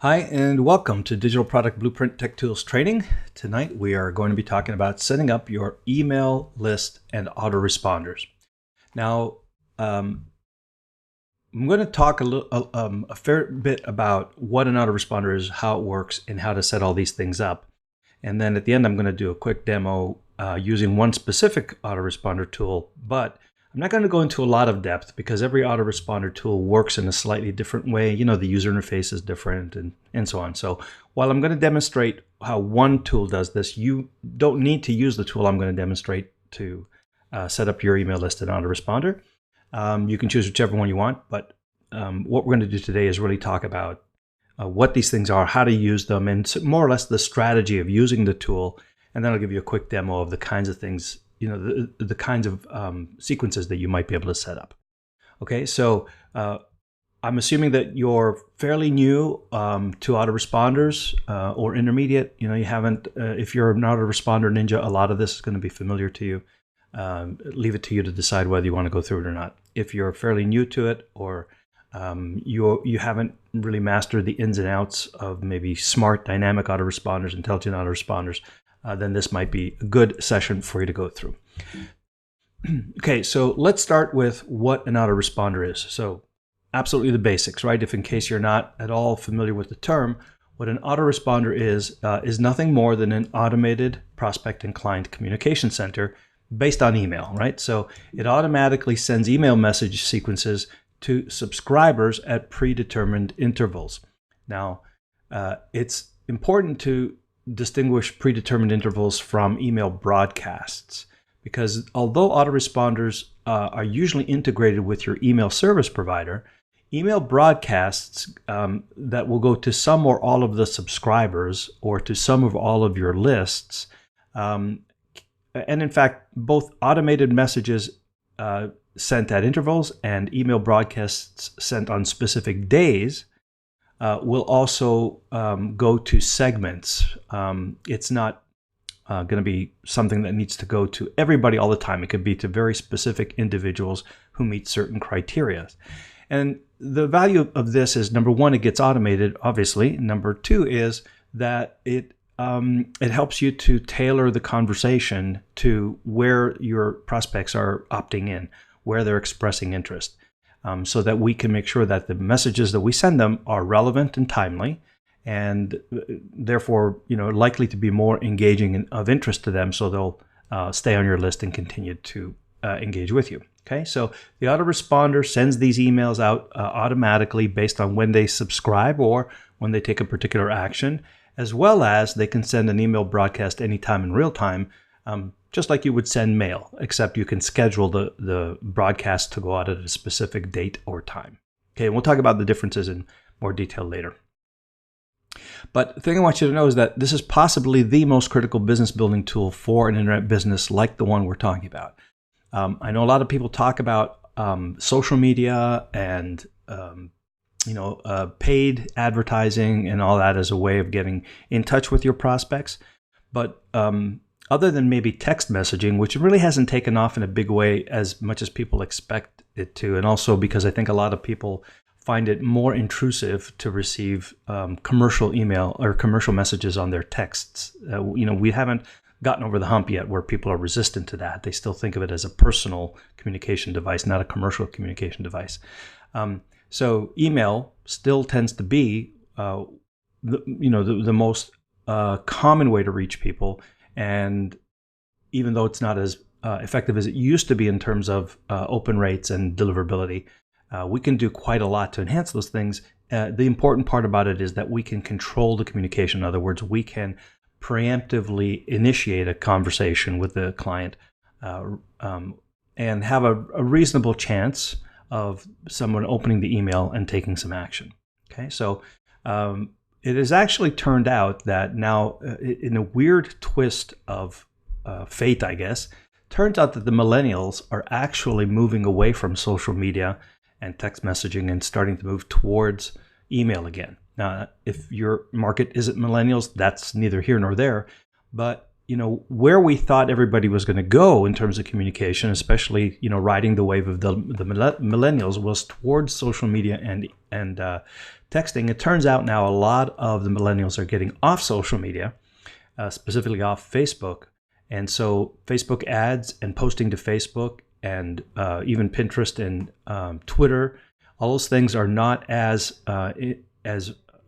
Hi, and welcome to Digital Product Blueprint Tech Tools Training. Tonight we are going to be talking about setting up your email list and autoresponders. Now, I'm going to talk a fair bit about what an autoresponder is, how it works, and how to set all these things up. And then at the end, I'm going to do a quick demo using one specific autoresponder tool, but I'm not going to go into a lot of depth because every autoresponder tool works in a slightly different way. You know, the user interface is different and so on. So while I'm going to demonstrate how one tool does this, you don't need to use the tool I'm going to demonstrate to set up your email list and autoresponder. You can choose whichever one you want, but what we're going to do today is really talk about what these things are, how to use them, and more or less the strategy of using the tool. And then I'll give you a quick demo of the kinds of things, you know, the kinds of sequences that you might be able to set up. Okay, so I'm assuming that you're fairly new to autoresponders or intermediate. You know, you haven't, if you're an autoresponder ninja, a lot of this is going to be familiar to you. Leave it to you to decide whether you want to go through it or not. If you're fairly new to it, or you haven't really mastered the ins and outs of maybe smart dynamic autoresponders, intelligent autoresponders, then this might be a good session for you to go through. Okay, so let's start with what an autoresponder is. So absolutely the basics, right? If in case you're not at all familiar with the term, what an autoresponder is nothing more than an automated prospect and client communication center based on email, right? So it automatically sends email message sequences to subscribers at predetermined intervals. Now, it's important to distinguish predetermined intervals from email broadcasts, because although autoresponders are usually integrated with your email service provider, email broadcasts that will go to some or all of the subscribers or to some of all of your lists, and in fact, both automated messages sent at intervals and email broadcasts sent on specific days will also go to segments. It's not going to be something that needs to go to everybody all the time. It could be to very specific individuals who meet certain criteria. And the value of this is, number one, it gets automated, obviously. Number two is that it helps you to tailor the conversation to where your prospects are opting in, where they're expressing interest. So that we can make sure that the messages that we send them are relevant and timely, and therefore, you know, likely to be more engaging and of interest to them, so they'll stay on your list and continue to engage with you. Okay, so the autoresponder sends these emails out automatically based on when they subscribe or when they take a particular action, as well as they can send an email broadcast anytime in real time, just like you would send mail, except you can schedule the broadcast to go out at a specific date or time. Okay, and we'll talk about the differences in more detail later. But the thing I want you to know is that this is possibly the most critical business building tool for an internet business like the one we're talking about. I know a lot of people talk about social media and paid advertising and all that as a way of getting in touch with your prospects, but other than maybe text messaging, which really hasn't taken off in a big way as much as people expect it to, and also because I think a lot of people find it more intrusive to receive commercial email or commercial messages on their texts. We haven't gotten over the hump yet where people are resistant to that. They still think of it as a personal communication device, not a commercial communication device. So email still tends to be the most common way to reach people. And even though it's not as effective as it used to be in terms of open rates and deliverability, we can do quite a lot to enhance those things. The important part about it is that we can control the communication. In other words, we can preemptively initiate a conversation with the client and have a reasonable chance of someone opening the email and taking some action. Okay, so it has actually turned out that now, in a weird twist of fate, I guess, turns out that the millennials are actually moving away from social media and text messaging and starting to move towards email again. Now, if your market isn't millennials, that's neither here nor there. But where we thought everybody was going to go in terms of communication, especially riding the wave of the millennials, was towards social media and texting, it turns out now a lot of the millennials are getting off social media, specifically off Facebook. And so Facebook ads and posting to Facebook and even Pinterest and Twitter, all those things are not as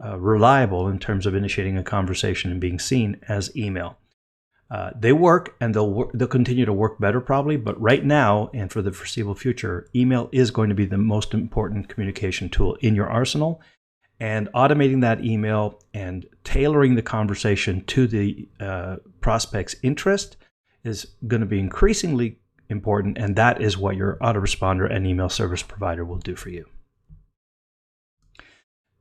reliable in terms of initiating a conversation and being seen as email. They work, and they'll continue to work better probably, but right now and for the foreseeable future, email is going to be the most important communication tool in your arsenal. And automating that email and tailoring the conversation to the prospect's interest is going to be increasingly important, and that is what your autoresponder and email service provider will do for you.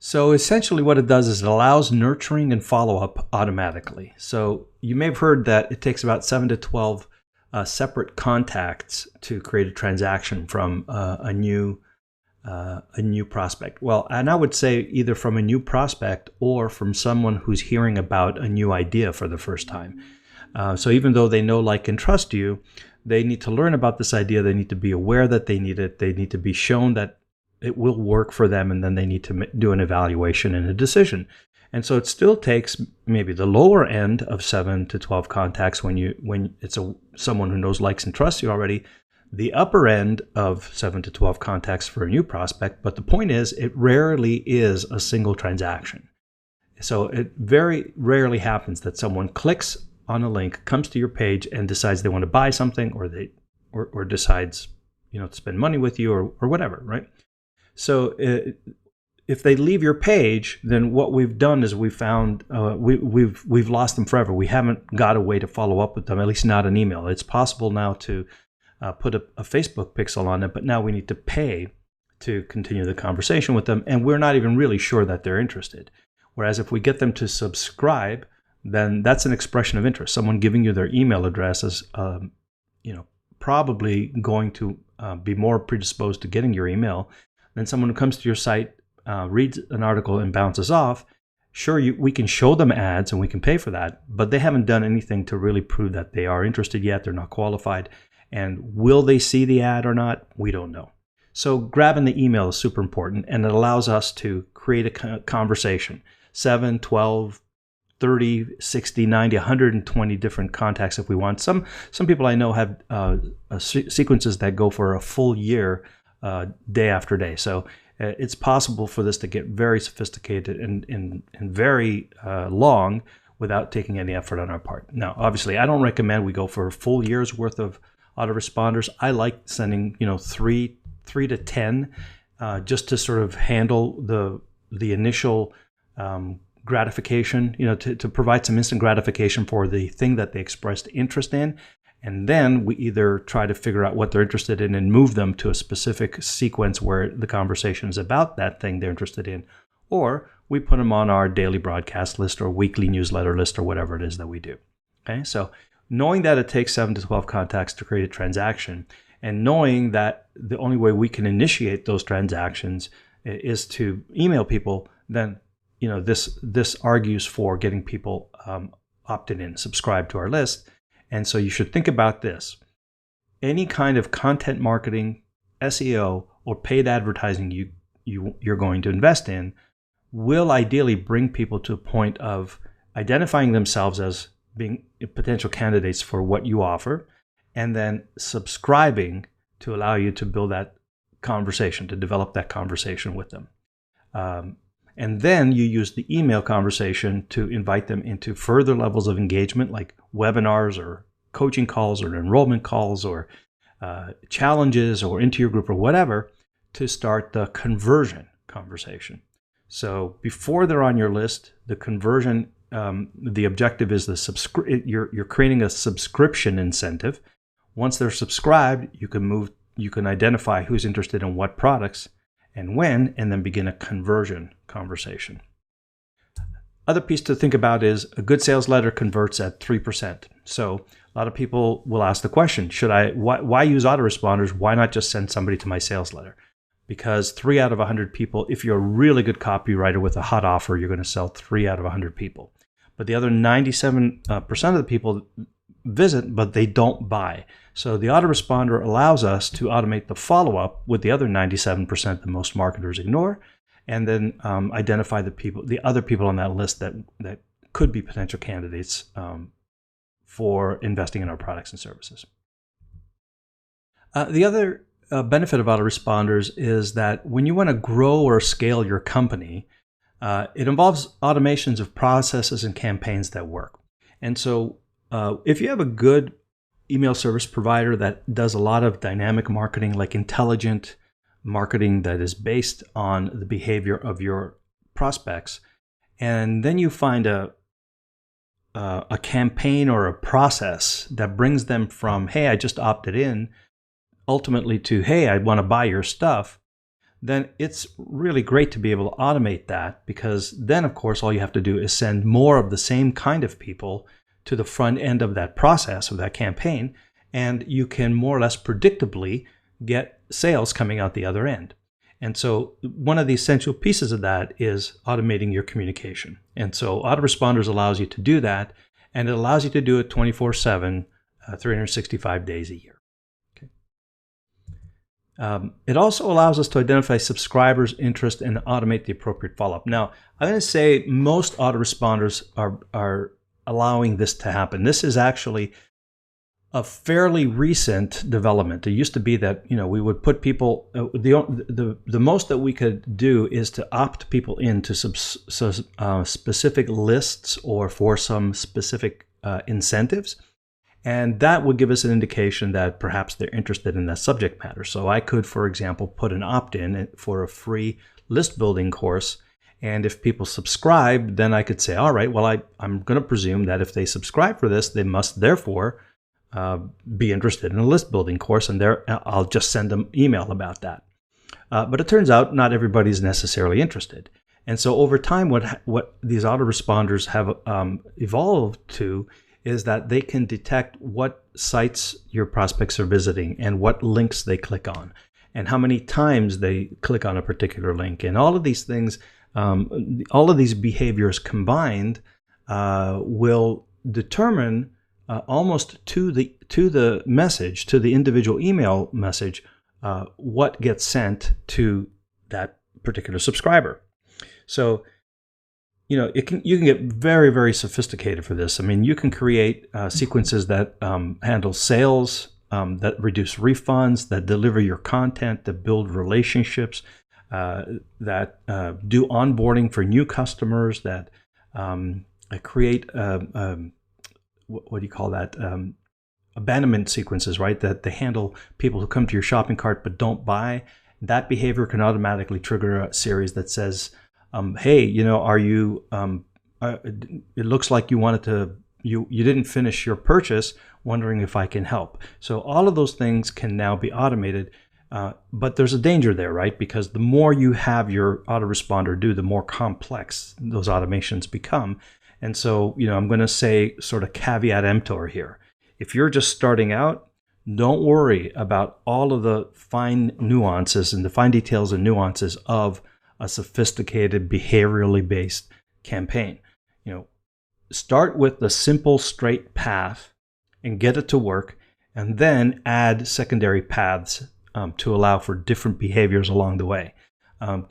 So essentially what it does is it allows nurturing and follow-up automatically. So you may have heard that it takes about 7 to 12 separate contacts to create a transaction from a new prospect. Well, and I would say either from a new prospect or from someone who's hearing about a new idea for the first time. So even though they know, like, and trust you, they need to learn about this idea. They need to be aware that they need it. They need to be shown that it will work for them, and then they need to do an evaluation and a decision. And so it still takes maybe the lower end of 7 to 12 contacts when it's someone who knows, likes, and trusts you already. The upper end of 7 to 12 contacts for a new prospect. But the point is, it rarely is a single transaction. So it very rarely happens that someone clicks on a link, comes to your page, and decides they want to buy something, or decides to spend money with you or whatever, right? So if they leave your page, then what we've done is we've found we've lost them forever. We haven't got a way to follow up with them, at least not an email. It's possible now to put a Facebook pixel on it, but now we need to pay to continue the conversation with them, and we're not even really sure that they're interested. Whereas if we get them to subscribe, then that's an expression of interest. Someone giving you their email address is probably going to be more predisposed to getting your email than someone who comes to your site, reads an article and bounces off. Sure, we can show them ads and we can pay for that, but they haven't done anything to really prove that they are interested yet. They're not qualified. And will they see the ad or not? We don't know. So grabbing the email is super important, and it allows us to create a conversation. 7, 12, 30, 60, 90, 120 different contacts if we want. Some people I know have sequences that go for a full year, day after day. So it's possible for this to get very sophisticated and very long without taking any effort on our part. Now, obviously, I don't recommend we go for a full year's worth of autoresponders. I like sending 3 to 10 just to sort of handle the initial gratification, to provide some instant gratification for the thing that they expressed interest in. And then we either try to figure out what they're interested in and move them to a specific sequence where the conversation is about that thing they're interested in, or we put them on our daily broadcast list or weekly newsletter list or whatever it is that we do. Okay, so knowing that it takes 7 to 12 contacts to create a transaction, and knowing that the only way we can initiate those transactions is to email people, then this argues for getting people opted in, subscribed to our list. And so you should think about this. Any kind of content marketing, SEO, or paid advertising you're going to invest in will ideally bring people to a point of identifying themselves as being potential candidates for what you offer, and then subscribing to allow you to build that conversation, to develop that conversation with them. And then you use the email conversation to invite them into further levels of engagement, like webinars or coaching calls or enrollment calls or challenges or into your group or whatever, to start the conversion conversation. So before they're on your list, the conversion, the objective is you're creating a subscription incentive. Once they're subscribed, you can identify who's interested in what products and when, and then begin a conversion conversation. Other piece to think about is a good sales letter converts at 3%. So a lot of people will ask the question, why use autoresponders? Why not just send somebody to my sales letter? Because 3 out of 100 people, if you're a really good copywriter with a hot offer, you're going to sell 3 out of 100 people. But the other 97% of the people visit, but they don't buy. So the autoresponder allows us to automate the follow-up with the other 97% that most marketers ignore, and then identify the other people on that list that could be potential candidates for investing in our products and services. The other benefit of autoresponders is that when you want to grow or scale your company, it involves automations of processes and campaigns that work. And so if you have a good email service provider that does a lot of dynamic marketing, like intelligent marketing that is based on the behavior of your prospects, and then you find a campaign or a process that brings them from, hey, I just opted in, ultimately to, hey, I want to buy your stuff, then it's really great to be able to automate that, because then, of course, all you have to do is send more of the same kind of people to the front end of that process, of that campaign, and you can more or less predictably get sales coming out the other end. And so one of the essential pieces of that is automating your communication. And so Autoresponders allows you to do that, and it allows you to do it 24/7, 365 days a year. It also allows us to identify subscribers' interest and automate the appropriate follow-up. Now, I'm going to say most autoresponders are allowing this to happen. This is actually a fairly recent development. It used to be that, you know, we would put people, the most that we could do is to opt people into specific lists or for some specific incentives. And that would give us an indication that perhaps they're interested in that subject matter. So I could, for example, put an opt-in for a free list building course. And if people subscribe, then I could say, all right, well, I'm going to presume that if they subscribe for this, they must therefore be interested in a list building course. And I'll just send them email about that. But it turns out not everybody's necessarily interested. And so over time, what these autoresponders have evolved to is that they can detect what sites your prospects are visiting and what links they click on and how many times they click on a particular link. And all of these things, all of these behaviors combined will determine almost to the message, to the individual email message, what gets sent to that particular subscriber. So, you know, you can get very, very sophisticated for this. I mean, you can create sequences that handle sales, that reduce refunds, that deliver your content, that build relationships, that do onboarding for new customers, that create what do you call that? Abandonment sequences, right? That they handle people who come to your shopping cart but don't buy. That behavior can automatically trigger a series that says, hey, you know, are you, it looks like you wanted to, you didn't finish your purchase, wondering if I can help. So all of those things can now be automated, but there's a danger there, right? Because the more you have your autoresponder do, the more complex those automations become. And so, you know, I'm going to say sort of caveat emptor here. If you're just starting out, don't worry about all of the fine nuances and the fine details and nuances of a sophisticated, behaviorally based campaign. You know, start with the simple, straight path and get it to work, and then add secondary paths to allow for different behaviors along the way.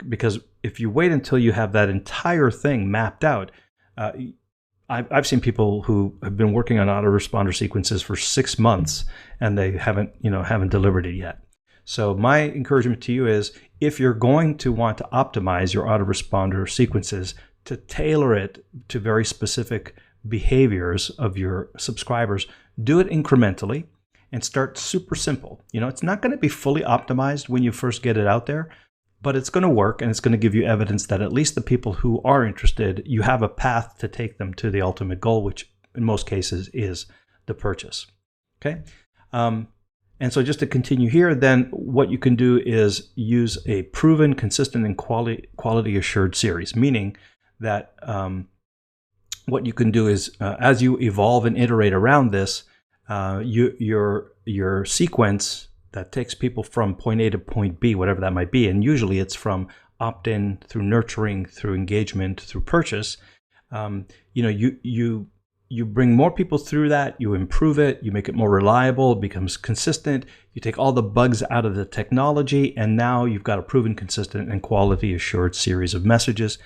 Because if you wait until you have that entire thing mapped out, I've seen people who have been working on autoresponder sequences for 6 months and they haven't delivered it yet. So my encouragement to you is, if you're going to want to optimize your autoresponder sequences to tailor it to very specific behaviors of your subscribers, do it incrementally and start super simple. You know, it's not going to be fully optimized when you first get it out there, but it's going to work, and it's going to give you evidence that at least the people who are interested, you have a path to take them to the ultimate goal, which in most cases is the purchase. Okay. And so just to continue here, then what you can do is use a proven, consistent, and quality assured series, meaning that what you can do is as you evolve and iterate around this, your sequence that takes people from point A to point B, whatever that might be, and usually it's from opt-in through nurturing, through engagement, through purchase. You you bring more people through that, you improve it, you make it more reliable, it becomes consistent, you take all the bugs out of the technology, and now you've got a proven, consistent, and quality assured series of messages.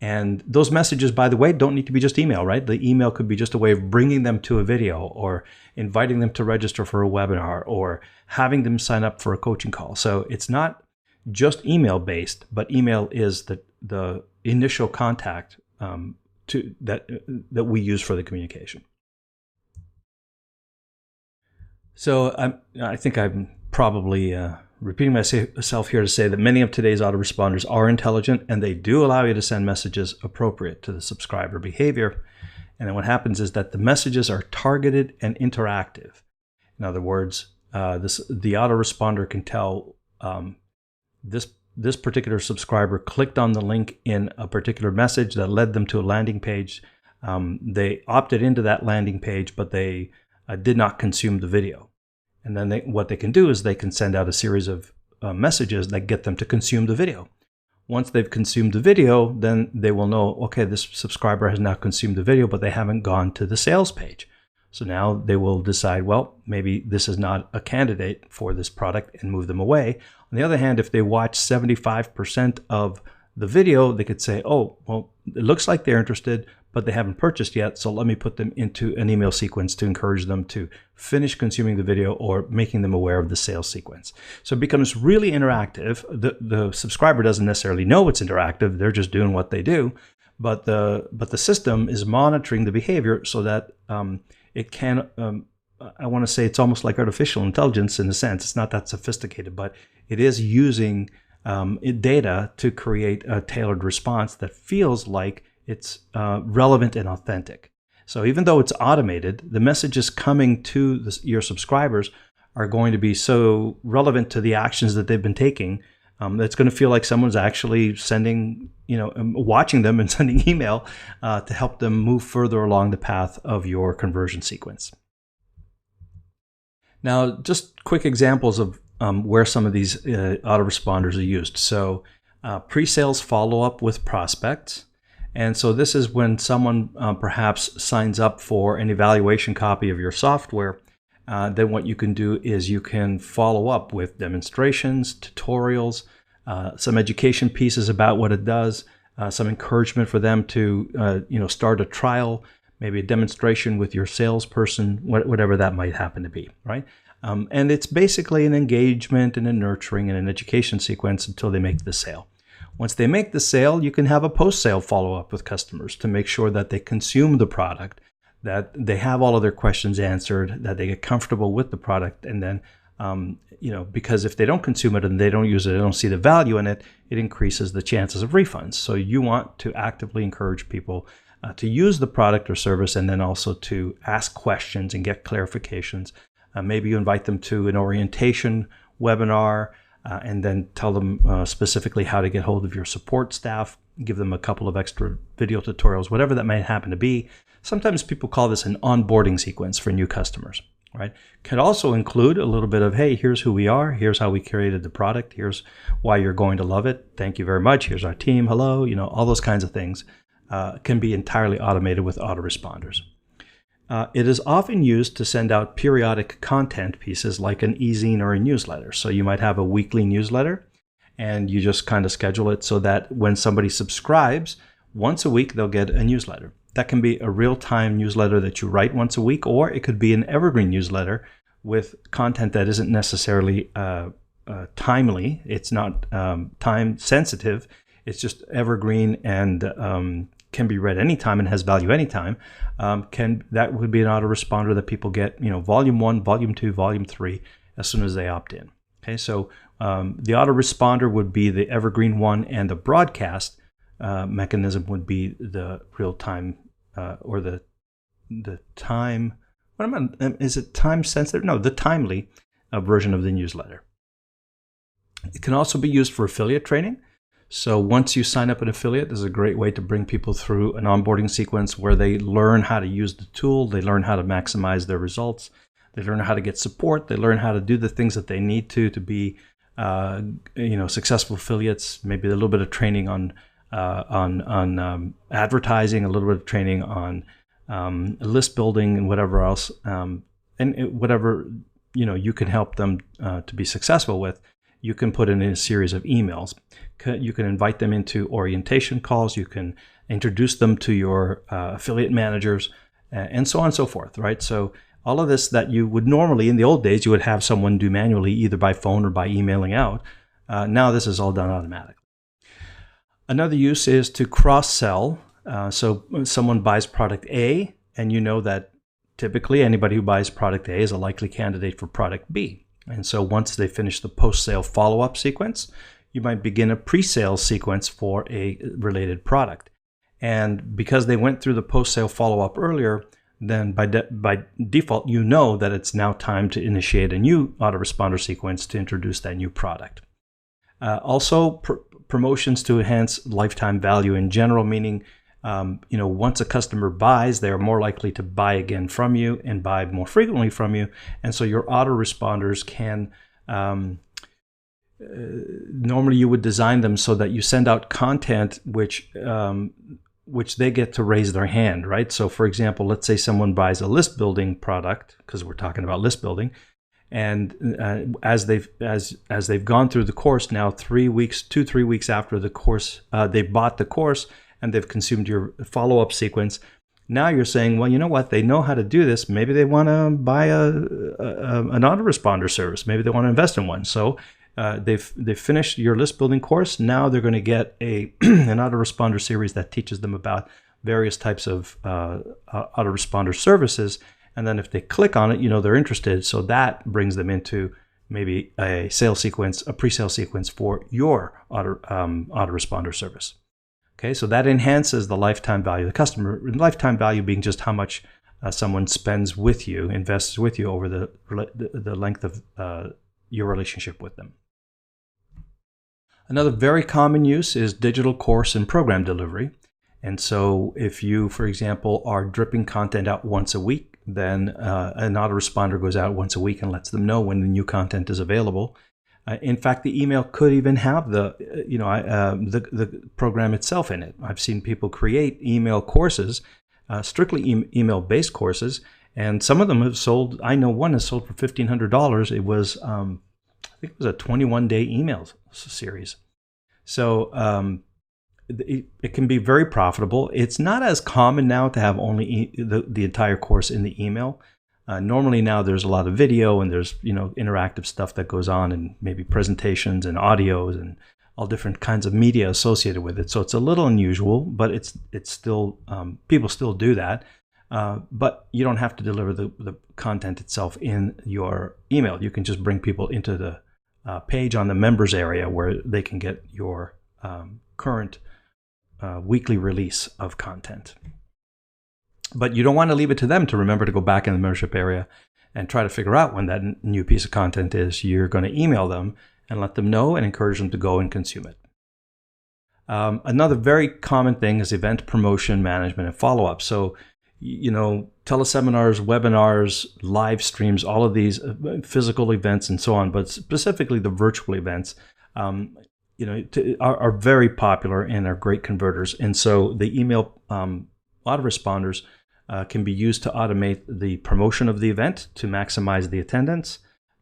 And those messages, by the way, don't need to be just email, right? The email could be just a way of bringing them to a video, or inviting them to register for a webinar, or having them sign up for a coaching call. So it's not just email based, but email is the initial contact that we use for the communication. So I think I'm probably repeating myself here to say that many of today's autoresponders are intelligent, and they do allow you to send messages appropriate to the subscriber behavior. And then what happens is that the messages are targeted and interactive. In other words, the autoresponder can tell this particular subscriber clicked on the link in a particular message that led them to a landing page. They opted into that landing page, but they did not consume the video. And then what they can do is they can send out a series of messages that get them to consume the video. Once they've consumed the video, then they will know, okay, this subscriber has now consumed the video, but they haven't gone to the sales page. So now they will decide, well, maybe this is not a candidate for this product, and move them away. On the other hand, if they watch 75% of the video, they could say, oh, well, it looks like they're interested, but they haven't purchased yet, so let me put them into an email sequence to encourage them to finish consuming the video, or making them aware of the sales sequence. So it becomes really interactive. The subscriber doesn't necessarily know it's interactive, they're just doing what they do, but the system is monitoring the behavior so that it can, I want to say it's almost like artificial intelligence in a sense. It's not that sophisticated, but it is using data to create a tailored response that feels like it's relevant and authentic. So even though it's automated, the messages coming to your subscribers are going to be so relevant to the actions that they've been taking, it's going to feel like someone's actually sending, watching them and sending email to help them move further along the path of your conversion sequence. Now, just quick examples of where some of these autoresponders are used. So pre-sales follow-up with prospects. And so this is when someone perhaps signs up for an evaluation copy of your software. Then what you can do is you can follow up with demonstrations, tutorials, some education pieces about what it does, some encouragement for them to start a trial, maybe a demonstration with your salesperson, whatever that might happen to be, right? And it's basically an engagement and a nurturing and an education sequence until they make the sale. Once they make the sale, you can have a post-sale follow-up with customers to make sure that they consume the product, that they have all of their questions answered, that they get comfortable with the product. And then, because if they don't consume it and they don't use it, they don't see the value in it, it increases the chances of refunds. So you want to actively encourage people to use the product or service, and then also to ask questions and get clarifications. Maybe you invite them to an orientation webinar, and then tell them specifically how to get hold of your support staff, give them a couple of extra video tutorials, whatever that might happen to be. Sometimes people call this an onboarding sequence for new customers, right? Could also include a little bit of, hey, here's who we are, here's how we created the product, here's why you're going to love it, thank you very much, here's our team, hello, all those kinds of things can be entirely automated with autoresponders. It is often used to send out periodic content pieces like an e-zine or a newsletter. So you might have a weekly newsletter, and you just kind of schedule it so that when somebody subscribes, once a week they'll get a newsletter. That can be a real-time newsletter that you write once a week, or it could be an evergreen newsletter with content that isn't necessarily timely. It's not time sensitive. It's just evergreen and can be read anytime and has value anytime. That would be an autoresponder that people get, volume 1, volume 2, volume 3 as soon as they opt in. Okay, so the autoresponder would be the evergreen one, and the broadcast mechanism would be the real time or the time. Is it time sensitive? No, the timely version of the newsletter. It can also be used for affiliate training. So once you sign up an affiliate, this is a great way to bring people through an onboarding sequence where they learn how to use the tool, they learn how to maximize their results, they learn how to get support, they learn how to do the things that they need to be successful affiliates. Maybe a little bit of training on advertising, a little bit of training on list building, and whatever else, whatever you can help them to be successful with, you can put in a series of emails. You can invite them into orientation calls. You can introduce them to your affiliate managers, and so on and so forth, right? So all of this that you would normally, in the old days, you would have someone do manually, either by phone or by emailing out. Now this is all done automatically. Another use is to cross-sell. So someone buys product A, and you know that typically anybody who buys product A is a likely candidate for product B. And so once they finish the post-sale follow-up sequence, you might begin a pre-sale sequence for a related product. And because they went through the post-sale follow-up earlier, then by default, you know that it's now time to initiate a new autoresponder sequence to introduce that new product. Also, promotions to enhance lifetime value in general, meaning once a customer buys, they are more likely to buy again from you and buy more frequently from you. And so your autoresponders can, normally you would design them so that you send out content which they get to raise their hand, right? So for example, let's say someone buys a list building product, because we're talking about list building, and as they've gone through the course now, 3 weeks after the course, they bought the course and they've consumed your follow-up sequence. Now you're saying, well, you know what? They know how to do this. Maybe they want to buy an autoresponder service. Maybe they want to invest in one. So they've finished your list building course. Now they're going to get an autoresponder series that teaches them about various types of autoresponder services. And then if they click on it, they're interested. So that brings them into maybe a sales sequence, a pre-sale sequence for your autoresponder service. Okay, so that enhances the lifetime value of the customer. Lifetime value being just how much someone spends with you, invests with you over the length of your relationship with them. Another very common use is digital course and program delivery. And so if you, for example, are dripping content out once a week, then an autoresponder goes out once a week and lets them know when the new content is available. In fact, the email could even have the program itself in it. I've seen people create email courses, strictly email-based courses, and some of them have sold. I know one has sold for $1,500. It was, I think it was a 21-day email series. So it can be very profitable. It's not as common now to have only the entire course in the email. Normally now there's a lot of video and there's interactive stuff that goes on, and maybe presentations and audios and all different kinds of media associated with it. So it's a little unusual, but it's still people still do that. But you don't have to deliver the content itself in your email. You can just bring people into the page on the members area where they can get your current weekly release of content. But you don't want to leave it to them to remember to go back in the membership area and try to figure out when that new piece of content is. You're going to email them and let them know and encourage them to go and consume it. Another very common thing is event promotion, management, and follow-up. So, teleseminars, webinars, live streams, all of these physical events and so on, but specifically the virtual events, are very popular and are great converters. And so the email autoresponders can be used to automate the promotion of the event to maximize the attendance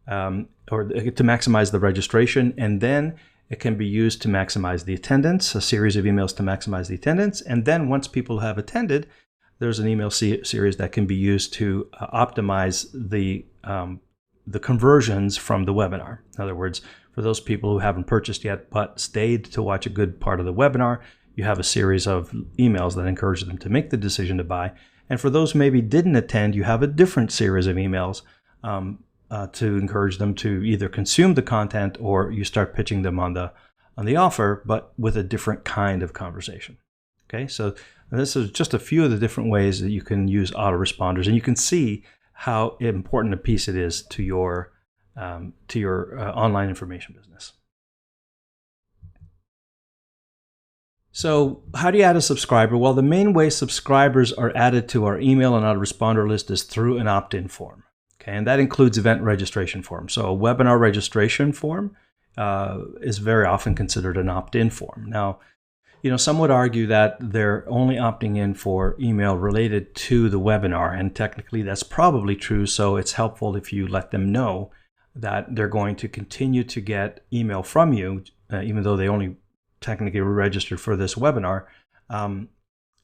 or to maximize the registration. And then it can be used to maximize the attendance, a series of emails to maximize the attendance. And then once people have attended, there's an email series that can be used to optimize the conversions from the webinar. In other words, for those people who haven't purchased yet but stayed to watch a good part of the webinar, you have a series of emails that encourage them to make the decision to buy. And for those who maybe didn't attend, you have a different series of emails to encourage them to either consume the content, or you start pitching them on the offer, but with a different kind of conversation. Okay, so this is just a few of the different ways that you can use autoresponders, and you can see how important a piece it is to your online information business. So how do you add a subscriber? Well, the main way subscribers are added to our email and autoresponder list is through an opt-in form. Okay, and that includes event registration form. So a webinar registration form is very often considered an opt-in form. Now, Some would argue that they're only opting in for email related to the webinar, and technically that's probably true. So it's helpful if you let them know that they're going to continue to get email from you, even though they only technically registered for this webinar.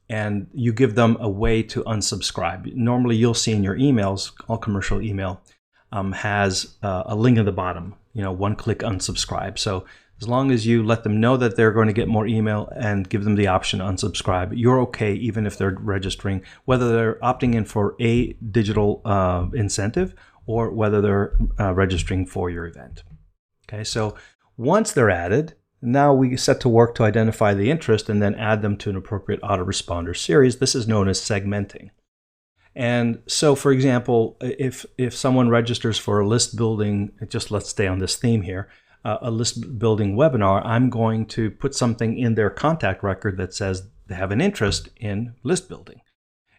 And you give them a way to unsubscribe. Normally you'll see in your emails, all commercial email has a link at the bottom, one-click unsubscribe. So as long as you let them know that they're going to get more email and give them the option to unsubscribe, you're okay even if they're registering, whether they're opting in for a digital incentive or whether they're registering for your event. Okay, so once they're added, now we set to work to identify the interest and then add them to an appropriate autoresponder series. This is known as segmenting. And so, for example, if someone registers for a list building, just let's stay on this theme here, a list building webinar, I'm going to put something in their contact record that says they have an interest in list building.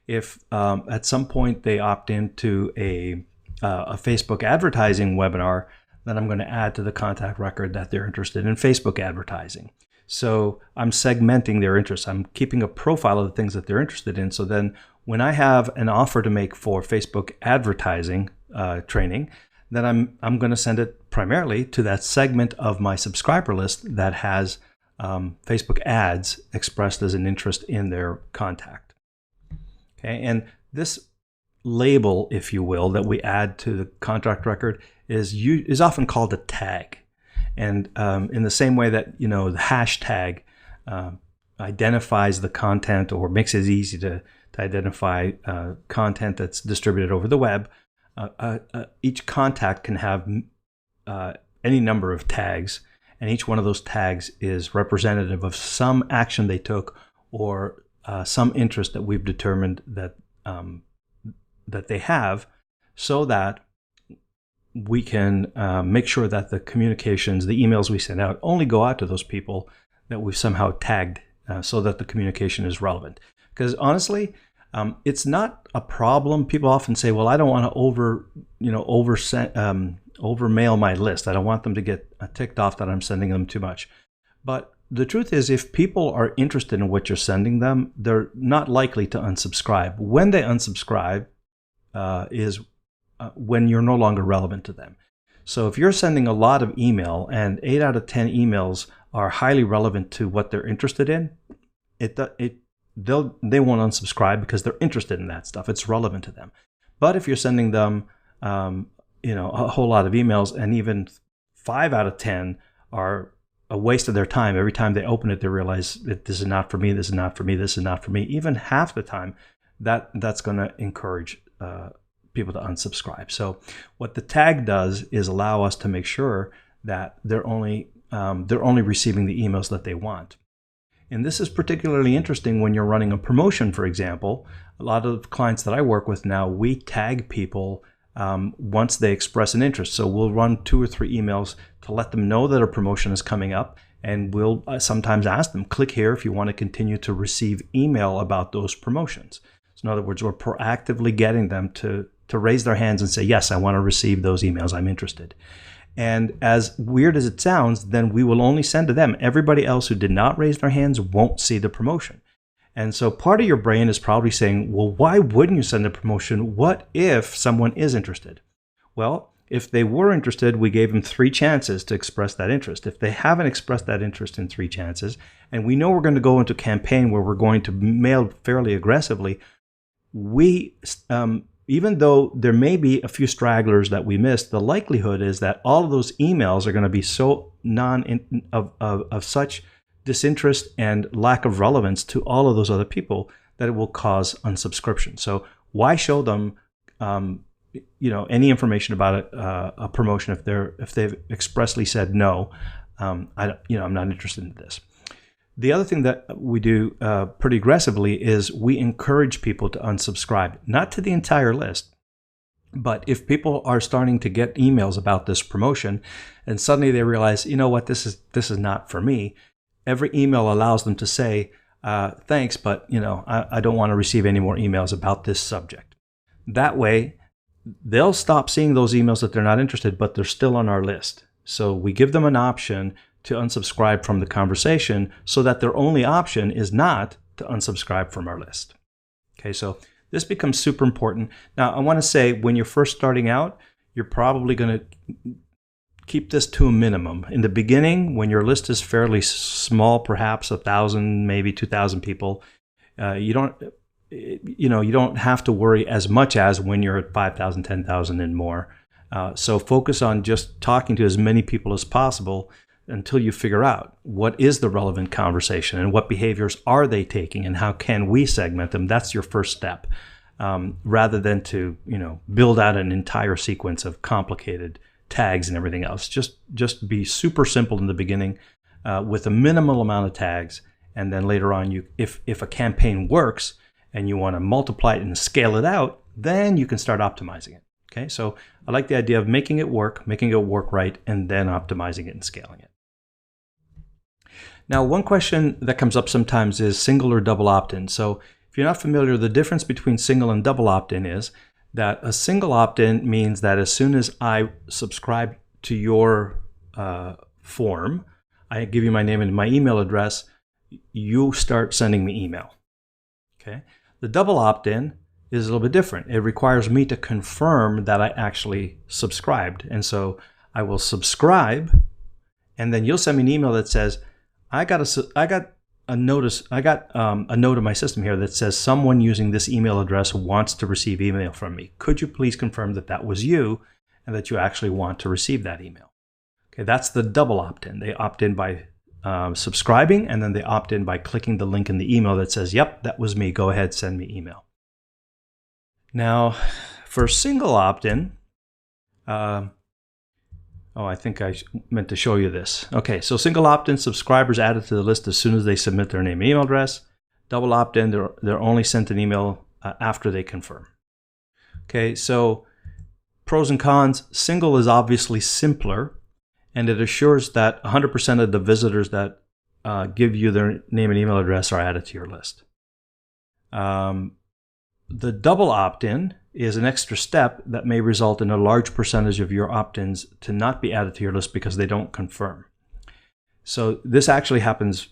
If at some point they opt into a Facebook advertising webinar, then I'm going to add to the contact record that they're interested in Facebook advertising. So I'm segmenting their interests. I'm keeping a profile of the things that they're interested in. So then when I have an offer to make for Facebook advertising training, then I'm going to send it primarily to that segment of my subscriber list that has Facebook ads expressed as an interest in their contact. Okay, and this label, if you will, that we add to the contract record is often called a tag. And in the same way that the hashtag identifies the content or makes it easy to identify content that's distributed over the web, each contact can have any number of tags, and each one of those tags is representative of some action they took or some interest that we've determined that that they have, so that we can make sure that the communications, the emails we send out, only go out to those people that we've somehow tagged, so that the communication is relevant. Because honestly, it's not a problem. People often say, "Well, I don't want to over-mail my list. I don't want them to get ticked off that I'm sending them too much." But the truth is, if people are interested in what you're sending them, they're not likely to unsubscribe. When they unsubscribe is when you're no longer relevant to them. So if you're sending a lot of email and 8 out of 10 emails are highly relevant to what they're interested in, they won't unsubscribe because they're interested in that stuff. It's relevant to them. But if you're sending them a whole lot of emails, and even 5 out of 10 are a waste of their time, every time they open it they realize that this is not for me, this is not for me, this is not for me, even half the time, that's going to encourage people to unsubscribe. So what the tag does is allow us to make sure that they're only receiving the emails that they want. And this is particularly interesting when you're running a promotion, for example. A lot of clients that I work with now, we tag people once they express an interest. So we'll run 2 or 3 emails to let them know that a promotion is coming up, and we'll sometimes ask them, click here if you want to continue to receive email about those promotions. So in other words, we're proactively getting them to raise their hands and say, yes, I want to receive those emails, I'm interested. And as weird as it sounds, then we will only send to them. Everybody else who did not raise their hands won't see the promotion. And so part of your brain is probably saying, well, why wouldn't you send a promotion? What if someone is interested? Well, if they were interested, we gave them 3 chances to express that interest. If they haven't expressed that interest in 3 chances, and we know we're going to go into a campaign where we're going to mail fairly aggressively, even though there may be a few stragglers that we missed, the likelihood is that all of those emails are going to be so of such disinterest and lack of relevance to all of those other people that it will cause unsubscription. So why show them any information about a promotion if they've expressly said no, I'm not interested in this. The other thing that we do pretty aggressively is we encourage people to unsubscribe, not to the entire list, but if people are starting to get emails about this promotion and suddenly they realize, you know what, this is not for me, every email allows them to say, thanks, but I don't want to receive any more emails about this subject. That way, they'll stop seeing those emails that they're not interested, but they're still on our list. So we give them an option to unsubscribe from the conversation so that their only option is not to unsubscribe from our list. Okay, so this becomes super important. Now, I want to say when you're first starting out, you're probably going to keep this to a minimum. In the beginning, when your list is fairly small, perhaps 1,000, maybe 2,000 people, you don't have to worry as much as when you're at 5,000, 10,000 and more. So focus on just talking to as many people as possible until you figure out what is the relevant conversation and what behaviors are they taking and how can we segment them. That's your first step, rather than to build out an entire sequence of complicated tags and everything else. Just be super simple in the beginning with a minimal amount of tags, and then later on, if a campaign works and you want to multiply it and scale it out, then you can start optimizing it. Okay, so I like the idea of making it work right, and then optimizing it and scaling it. Now, one question that comes up sometimes is single or double opt-in. So if you're not familiar, the difference between single and double opt-in is that a single opt-in means that as soon as I subscribe to your form, I give you my name and my email address, you start sending me email. Okay. The double opt-in is a little bit different. It requires me to confirm that I actually subscribed. And so I will subscribe, and then you'll send me an email that says, I got a note in my system here that says someone using this email address wants to receive email from me. Could you please confirm that that was you and that you actually want to receive that email? Okay, that's the double opt-in. They opt in by subscribing, and then they opt in by clicking the link in the email that says, yep, that was me. Go ahead, send me email. Now, for single opt-in, I think I meant to show you this. Okay, so single opt-in, subscribers added to the list as soon as they submit their name and email address. Double opt-in, they're only sent an email after they confirm. Okay, so pros and cons. Single is obviously simpler, and it assures that 100% of the visitors that give you their name and email address are added to your list. The double opt-in is an extra step that may result in a large percentage of your opt-ins to not be added to your list because they don't confirm. So this actually happens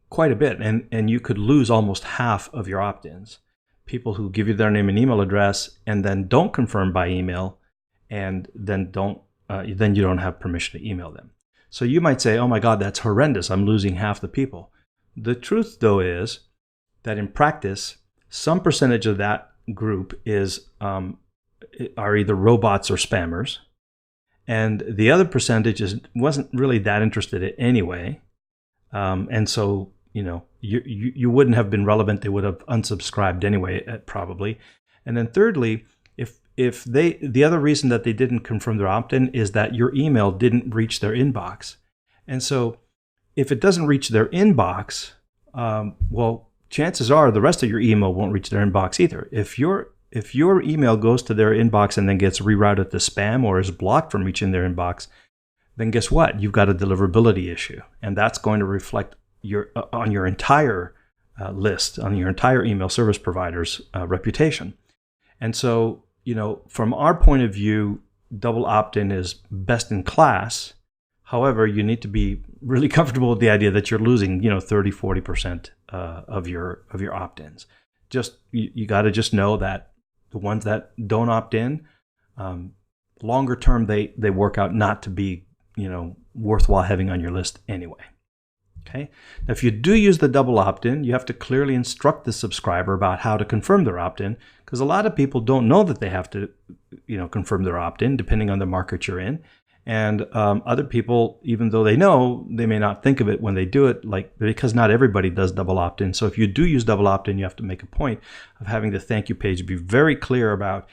quite a bit, and you could lose almost half of your opt-ins. People who give you their name and email address and then don't confirm by email, and then you don't have permission to email them. So you might say, oh my God, that's horrendous. I'm losing half the people. The truth, though, is that in practice, some percentage of that group are either robots or spammers, and the other percentage wasn't really that interested in anyway, and so you wouldn't have been relevant. They would have unsubscribed anyway, probably. And then thirdly, if the other reason that they didn't confirm their opt-in is that your email didn't reach their inbox, and so if it doesn't reach their inbox, well, chances are the rest of your email won't reach their inbox either. If your email goes to their inbox and then gets rerouted to spam or is blocked from reaching their inbox, then guess what? You've got a deliverability issue, and that's going to reflect on your entire list, on your entire email service provider's reputation. And so, from our point of view, double opt-in is best in class. However, you need to be really comfortable with the idea that you're losing, 30, 40% of your opt-ins. You got to just know that the ones that don't opt in, longer term, they work out not to be, worthwhile having on your list anyway. Okay. Now, if you do use the double opt-in, you have to clearly instruct the subscriber about how to confirm their opt-in, because a lot of people don't know that they have to, confirm their opt-in depending on the market you're in. And other people, even though they know, they may not think of it when they do it, because not everybody does double opt-in. So if you do use double opt-in, you have to make a point of having the thank you page be very clear about,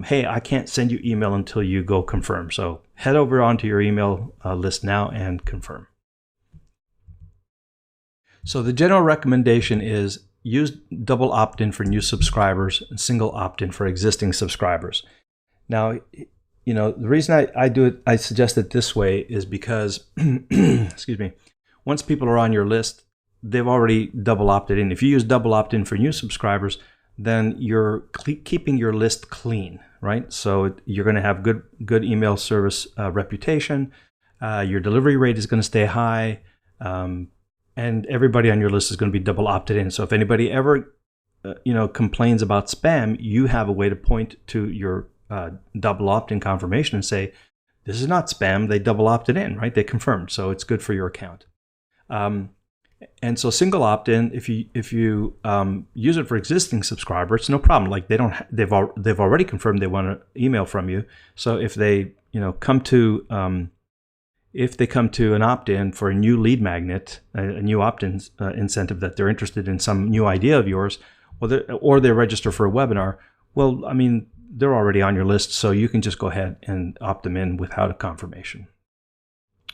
hey, I can't send you email until you go confirm. So head over onto your email list now and confirm. So the general recommendation is use double opt-in for new subscribers and single opt-in for existing subscribers. Now, the reason I do it, I suggest it this way is because, excuse me, once people are on your list, they've already double opted in. If you use double opt-in for new subscribers, then you're keeping your list clean, right? So you're going to have good email service reputation. your delivery rate is going to stay high, and everybody on your list is going to be double opted in. So if anybody ever complains about spam, you have a way to point to your double opt-in confirmation and say, this is not spam, they double opted in, right? They confirmed, so it's good for your account. And so single opt-in, if you use it for existing subscribers, no problem. Like they've already confirmed they want an email from you. So if they come to an opt-in for a new lead magnet, a new opt-in incentive that they're interested in some new idea of yours, or they register for a webinar, well, I mean, they're already on your list, so you can just go ahead and opt them in without a confirmation.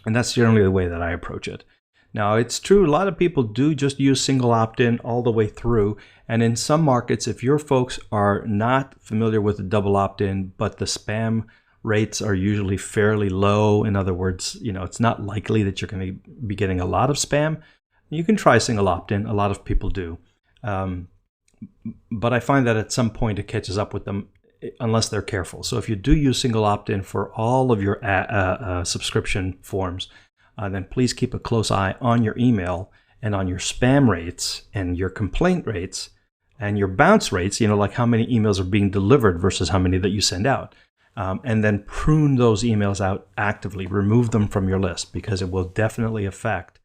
And that's generally the way that I approach it. Now, it's true, a lot of people do just use single opt-in all the way through. And in some markets, if your folks are not familiar with the double opt-in, but the spam rates are usually fairly low, in other words, it's not likely that you're going to be getting a lot of spam, you can try single opt-in. A lot of people do. But I find that at some point it catches up with them unless they're careful. So if you do use single opt-in for all of your subscription forms, then please keep a close eye on your email and on your spam rates and your complaint rates and your bounce rates, like how many emails are being delivered versus how many that you send out. And then prune those emails out actively, remove them from your list, because it will definitely affect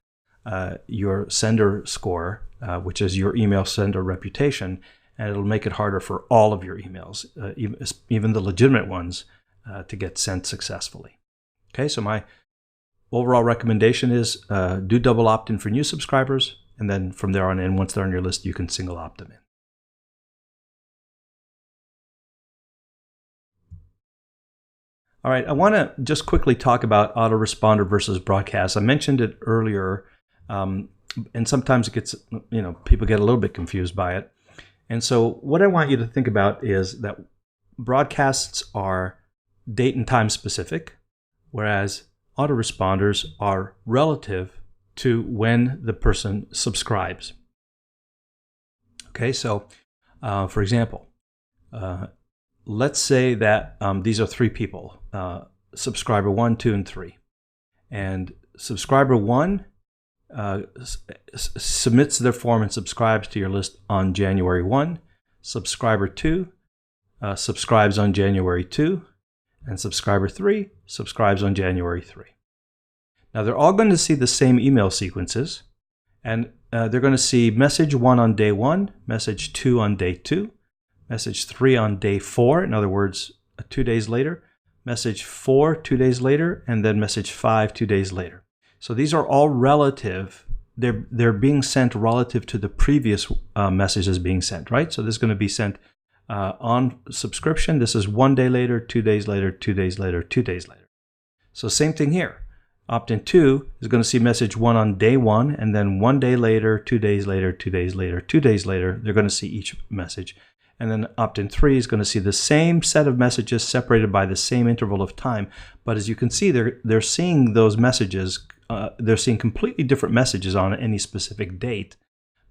your sender score, which is your email sender reputation, and it'll make it harder for all of your emails, even the legitimate ones, to get sent successfully. Okay, so my overall recommendation is do double opt-in for new subscribers, and then from there on in, once they're on your list, you can single opt them in. All right, I want to just quickly talk about autoresponder versus broadcast. I mentioned it earlier, and sometimes it gets, people get a little bit confused by it. And so what I want you to think about is that broadcasts are date and time specific, whereas autoresponders are relative to when the person subscribes. Okay, so for example, let's say that these are three people, subscriber 1, 2, and 3. And subscriber 1 submits their form and subscribes to your list on January 1. Subscriber 2 subscribes on January 2. And subscriber 3 subscribes on January 3. Now they're all going to see the same email sequences, and they're going to see message 1 on day 1, message 2 on day 2, message 3 on day 4, in other words, 2 days later, message 4 2 days later, and then message 5 2 days later. So these are all relative. They're being sent relative to the previous messages being sent, right? So this is going to be sent on subscription. This is 1 day later, 2 days later, 2 days later, 2 days later. So same thing here. Opt-in 2 is going to see message 1 on day 1, and then 1 day later, 2 days later, 2 days later, 2 days later, they're going to see each message. And then opt-in 3 is going to see the same set of messages separated by the same interval of time. But as you can see, they're seeing those messages, they're seeing completely different messages on any specific date,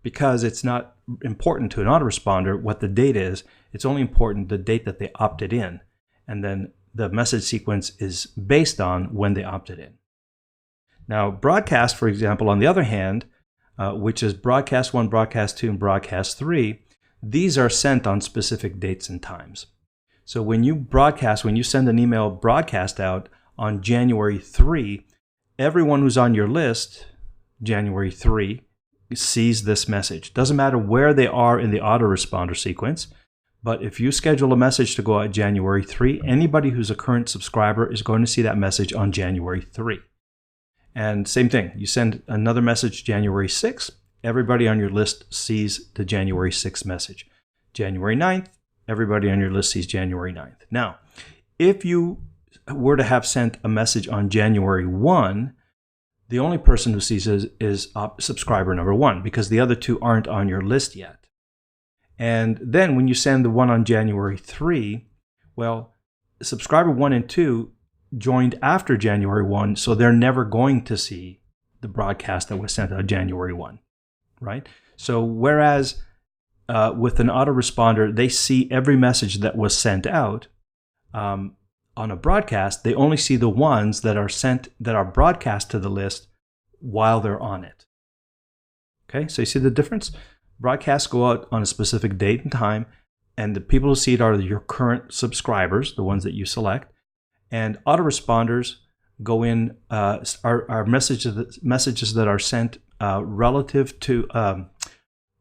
because it's not important to an autoresponder what the date is. It's only important the date that they opted in. And then the message sequence is based on when they opted in. Now, broadcast, for example, on the other hand, which is broadcast 1, broadcast 2, and broadcast 3, these are sent on specific dates and times. So when you send an email broadcast out on January 3, everyone who's on your list, January 3, sees this message. Doesn't matter where they are in the autoresponder sequence, but if you schedule a message to go out January 3, anybody who's a current subscriber is going to see that message on January 3. And same thing, you send another message January 6, everybody on your list sees the January 6th message. January 9th, everybody on your list sees January 9th. Now, if you were to have sent a message on January 1, the only person who sees it is subscriber number 1, because the other two aren't on your list yet. And then when you send the one on January 3, well, subscriber 1 and 2 joined after January 1, so they're never going to see the broadcast that was sent on January 1, right? So whereas with an autoresponder, they see every message that was sent out, on a broadcast, they only see the ones that are broadcast to the list while they're on it. Okay, so you see the difference? Broadcasts go out on a specific date and time, and the people who see it are your current subscribers, the ones that you select. And autoresponders go in, are messages that are sent relative to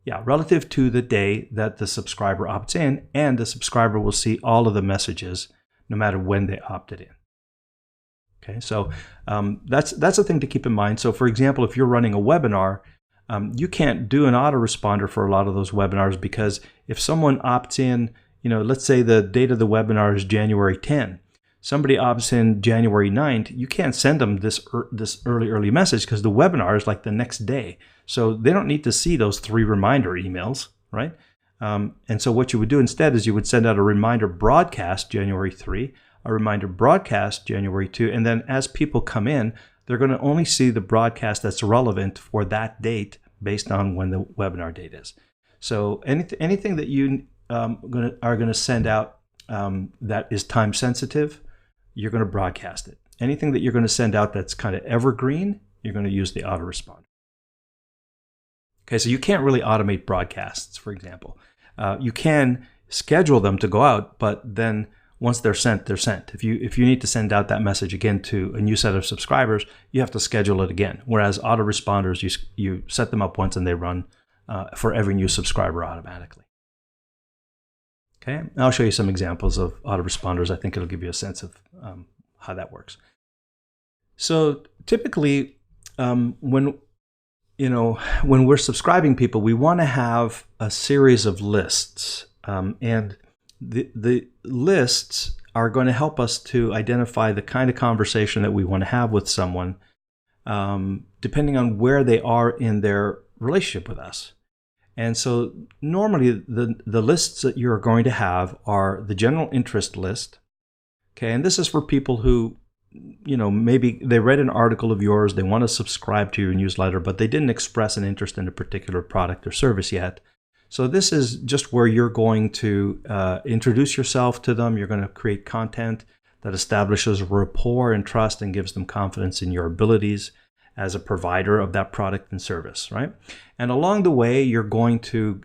the day that the subscriber opts in, and the subscriber will see all of the messages no matter when they opted in. Okay, so that's a thing to keep in mind. So for example, if you're running a webinar, you can't do an autoresponder for a lot of those webinars, because if someone opts in, let's say the date of the webinar is January 10, somebody opts in January 9th, you can't send them this early message because the webinar is like the next day. So they don't need to see those 3 reminder emails, right? And so what you would do instead is you would send out a reminder broadcast January 3, a reminder broadcast January 2, and then as people come in, they're going to only see the broadcast that's relevant for that date based on when the webinar date is. So anything that you are going to send out that is time sensitive, you're going to broadcast it. Anything that you're going to send out that's kind of evergreen, you're going to use the autoresponder. Okay, so you can't really automate broadcasts, for example. You can schedule them to go out, but then once they're sent, they're sent. If you need to send out that message again to a new set of subscribers, you have to schedule it again. Whereas autoresponders, you set them up once and they run for every new subscriber automatically. Okay, I'll show you some examples of autoresponders. I think it'll give you a sense of how that works. So typically, when we're subscribing people, we want to have a series of lists, and the lists are going to help us to identify the kind of conversation that we want to have with someone, depending on where they are in their relationship with us. And so normally the lists that you're going to have are the general interest list. Okay, and this is for people who, maybe they read an article of yours, they want to subscribe to your newsletter, but they didn't express an interest in a particular product or service yet. So this is just where you're going to introduce yourself to them. You're going to create content that establishes rapport and trust and gives them confidence in your abilities as a provider of that product and service, right? And along the way, you're going to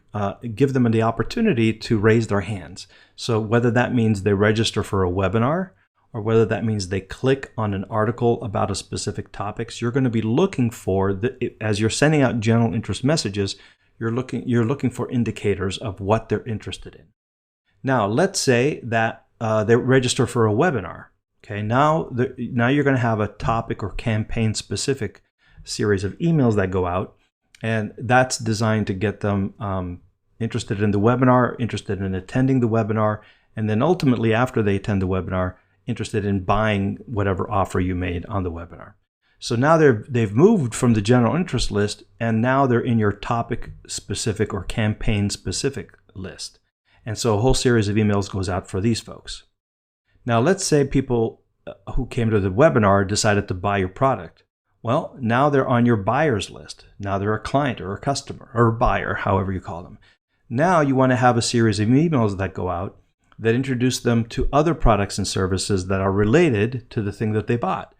give them the opportunity to raise their hands. So whether that means they register for a webinar, or whether that means they click on an article about a specific topics, you're going to be looking for, as you're sending out general interest messages, you're looking for indicators of what they're interested in. Now, let's say that they register for a webinar. Okay, now you're going to have a topic or campaign-specific series of emails that go out, and that's designed to get them interested in the webinar, interested in attending the webinar, and then ultimately, after they attend the webinar, interested in buying whatever offer you made on the webinar. So now they've moved from the general interest list, and now they're in your topic-specific or campaign-specific list. And so a whole series of emails goes out for these folks. Now, let's say people who came to the webinar decided to buy your product. Well, now they're on your buyers list. Now they're a client or a customer or a buyer, however you call them. Now you want to have a series of emails that go out that introduce them to other products and services that are related to the thing that they bought.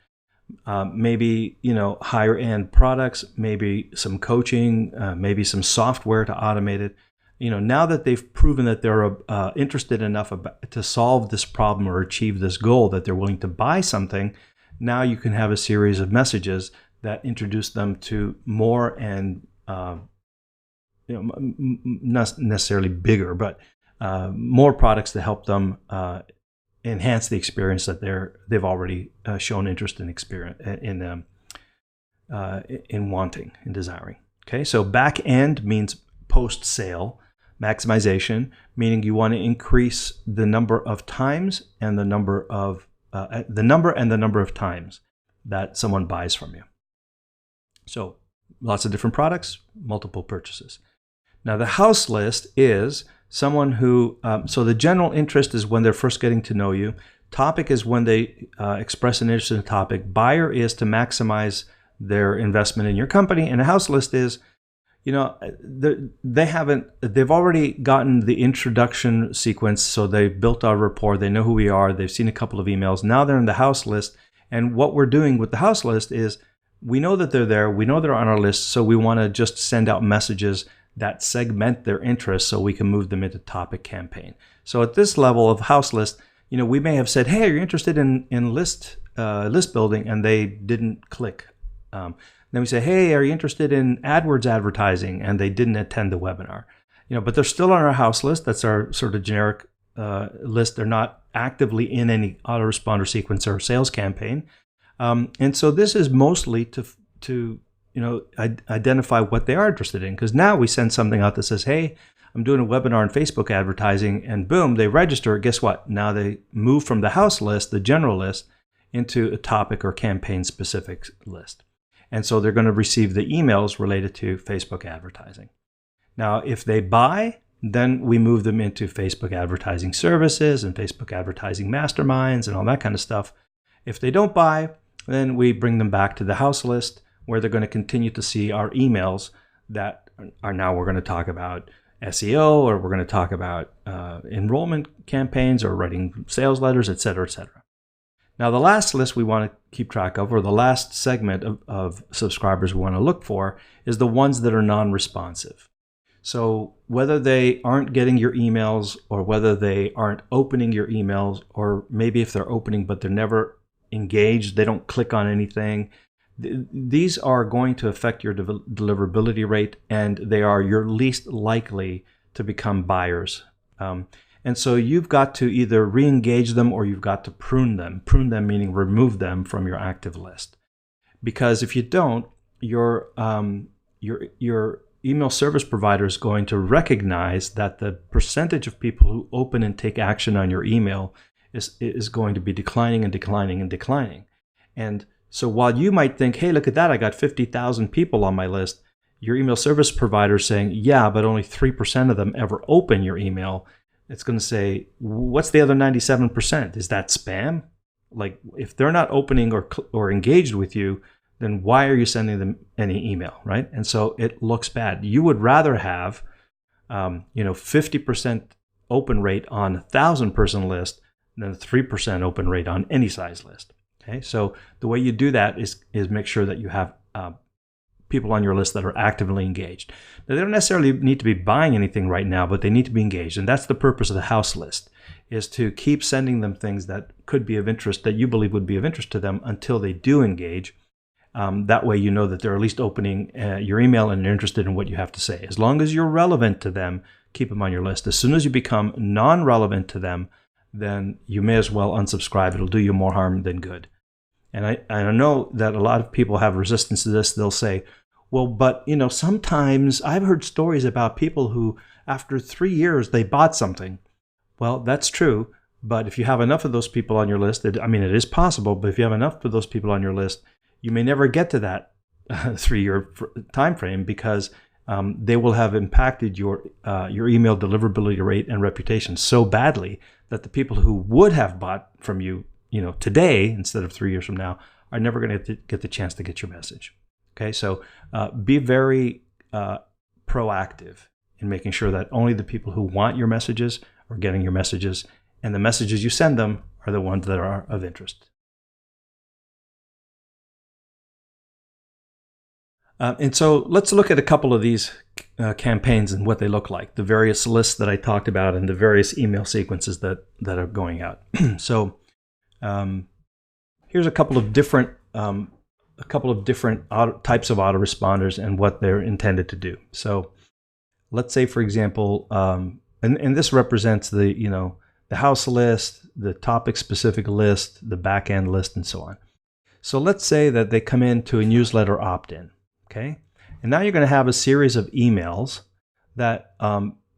Maybe, higher end products, maybe some coaching, maybe some software to automate it. Now that they've proven that they're interested enough to solve this problem or achieve this goal, that they're willing to buy something, now you can have a series of messages that introduce them to more and, not necessarily bigger, but more products to help them enhance the experience that they've already shown interest in wanting and desiring. Okay, so back end means post sale. Maximization, meaning you want to increase the number of times and the number of times that someone buys from you. So lots of different products, multiple purchases. Now the house list is someone who, so the general interest is when they're first getting to know you. Topic is when they express an interest in a topic. Buyer is to maximize their investment in your company. And a house list is, they've already gotten the introduction sequence, so they've built our rapport, they know who we are, they've seen a couple of emails, now they're in the house list. And what we're doing with the house list is we know that they're there, we know they're on our list, so we want to just send out messages that segment their interests so we can move them into topic campaign. So at this level of house list, we may have said, hey, are you interested in list building? And they didn't click. Then we say, hey, are you interested in AdWords advertising? And they didn't attend the webinar. But they're still on our house list. That's our sort of generic list. They're not actively in any autoresponder sequence or sales campaign. And so this is mostly to identify what they are interested in. Because now we send something out that says, hey, I'm doing a webinar on Facebook advertising, and boom, they register. Guess what? Now they move from the house list, the general list, into a topic or campaign specific list. And so they're going to receive the emails related to Facebook advertising. Now, if they buy, then we move them into Facebook advertising services and Facebook advertising masterminds and all that kind of stuff. If they don't buy, then we bring them back to the house list, where they're going to continue to see our emails that are now we're going to talk about SEO, or we're going to talk about enrollment campaigns or writing sales letters, et cetera, et cetera. Now, the last list we want to keep track of, or the last segment of subscribers we want to look for, is the ones that are non-responsive. So whether they aren't getting your emails, or whether they aren't opening your emails, or maybe if they're opening but they're never engaged, they don't click on anything, these are going to affect your deliverability rate, and they are your least likely to become buyers. And so you've got to either re-engage them, or you've got to prune them. Prune them meaning remove them from your active list. Because if you don't, your email service provider is going to recognize that the percentage of people who open and take action on your email is going to be declining and declining and declining. And so while you might think, hey, look at that, I got 50,000 people on my list, your email service provider is saying, yeah, but only 3% of them ever open your email. It's going to say, what's the other 97%? Is that spam? Like, if they're not opening or engaged with you, then why are you sending them any email, right? And so it looks bad. You would rather have, 50% open rate on a 1,000-person list than a 3% open rate on any size list. Okay, so the way you do that is make sure that you have people on your list that are actively engaged. Now, they don't necessarily need to be buying anything right now, but they need to be engaged. And that's the purpose of the house list, is to keep sending them things that could be of interest, that you believe would be of interest to them, until they do engage. That way you know that they're at least opening your email and they're interested in what you have to say. As long as you're relevant to them, keep them on your list. As soon as you become non-relevant to them, then you may as well unsubscribe. It'll do you more harm than good. And I know that a lot of people have resistance to this. They'll say, well, but sometimes I've heard stories about people who, after 3 years, they bought something. Well, that's true. But if you have enough of those people on your list, it is possible, but if you have enough of those people on your list, you may never get to that 3-year time frame, because they will have impacted your email deliverability rate and reputation so badly that the people who would have bought from you, today instead of 3 years from now, are never going to get the chance to get your message. Okay, so be very proactive in making sure that only the people who want your messages are getting your messages, and the messages you send them are the ones that are of interest. And so let's look at a couple of these campaigns and what they look like, the various lists that I talked about and the various email sequences that are going out. So here's a couple of different types of autoresponders and what they're intended to do. So let's say, for example, and this represents the house list, the topic specific list, the back-end list, and so on. So let's say that they come into a newsletter opt-in. Okay, and now you're going to have a series of emails that,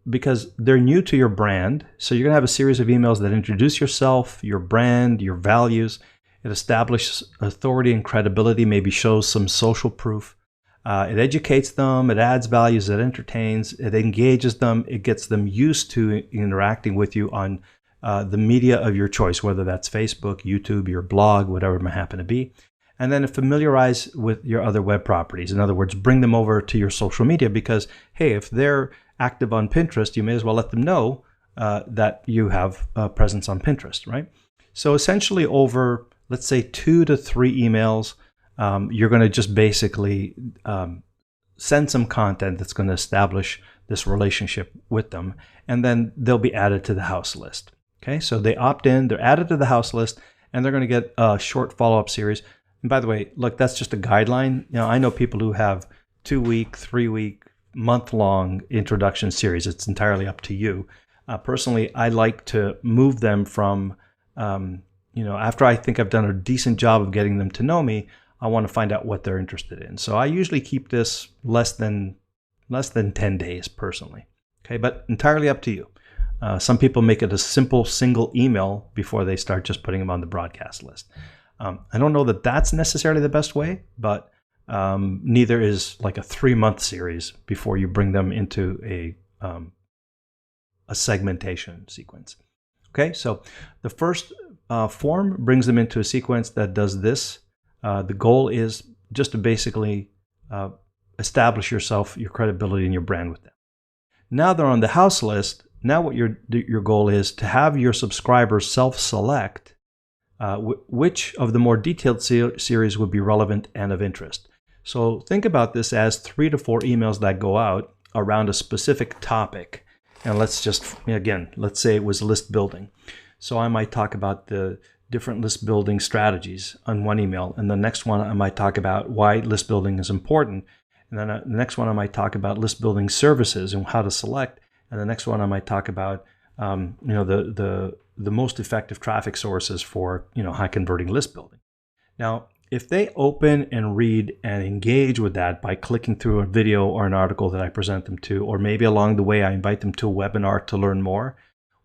because they're new to your brand, so you're going to have a series of emails that introduce yourself, your brand, your values. It establishes authority and credibility, maybe shows some social proof. It educates them, it adds values, it entertains, it engages them, it gets them used to interacting with you on the media of your choice, whether that's Facebook, YouTube, your blog, whatever it might happen to be. And then familiarize with your other web properties. In other words, bring them over to your social media because, hey, if they're active on Pinterest, you may as well let them know that you have a presence on Pinterest, right? So essentially over, let's say 2 to 3 emails, you're going to just basically send some content that's going to establish this relationship with them, and then they'll be added to the house list. Okay, so they opt in, they're added to the house list, and they're going to get a short follow-up series. And by the way, look, that's just a guideline. I know people who have 2-week, 3-week, month-long introduction series. It's entirely up to you. Personally, I like to move them from, after I think I've done a decent job of getting them to know me, I want to find out what they're interested in. So I usually keep this less than 10 days personally. Okay, but entirely up to you. Some people make it a simple single email before they start just putting them on the broadcast list. I don't know that that's necessarily the best way, but neither is like a 3-month series before you bring them into a segmentation sequence. Okay, so the first form brings them into a sequence that does this. The goal is just to basically establish yourself, your credibility, and your brand with them. Now they're on the house list. Now what your goal is to have your subscribers self-select which of the more detailed series would be relevant and of interest. So think about this as 3 to 4 emails that go out around a specific topic. And let's say it was list building. So I might talk about the different list building strategies on one email. And the next one, I might talk about why list building is important. And then the next one, I might talk about list building services and how to select. And the next one, I might talk about the most effective traffic sources for high converting list building. Now, if they open and read and engage with that by clicking through a video or an article that I present them to, or maybe along the way I invite them to a webinar to learn more,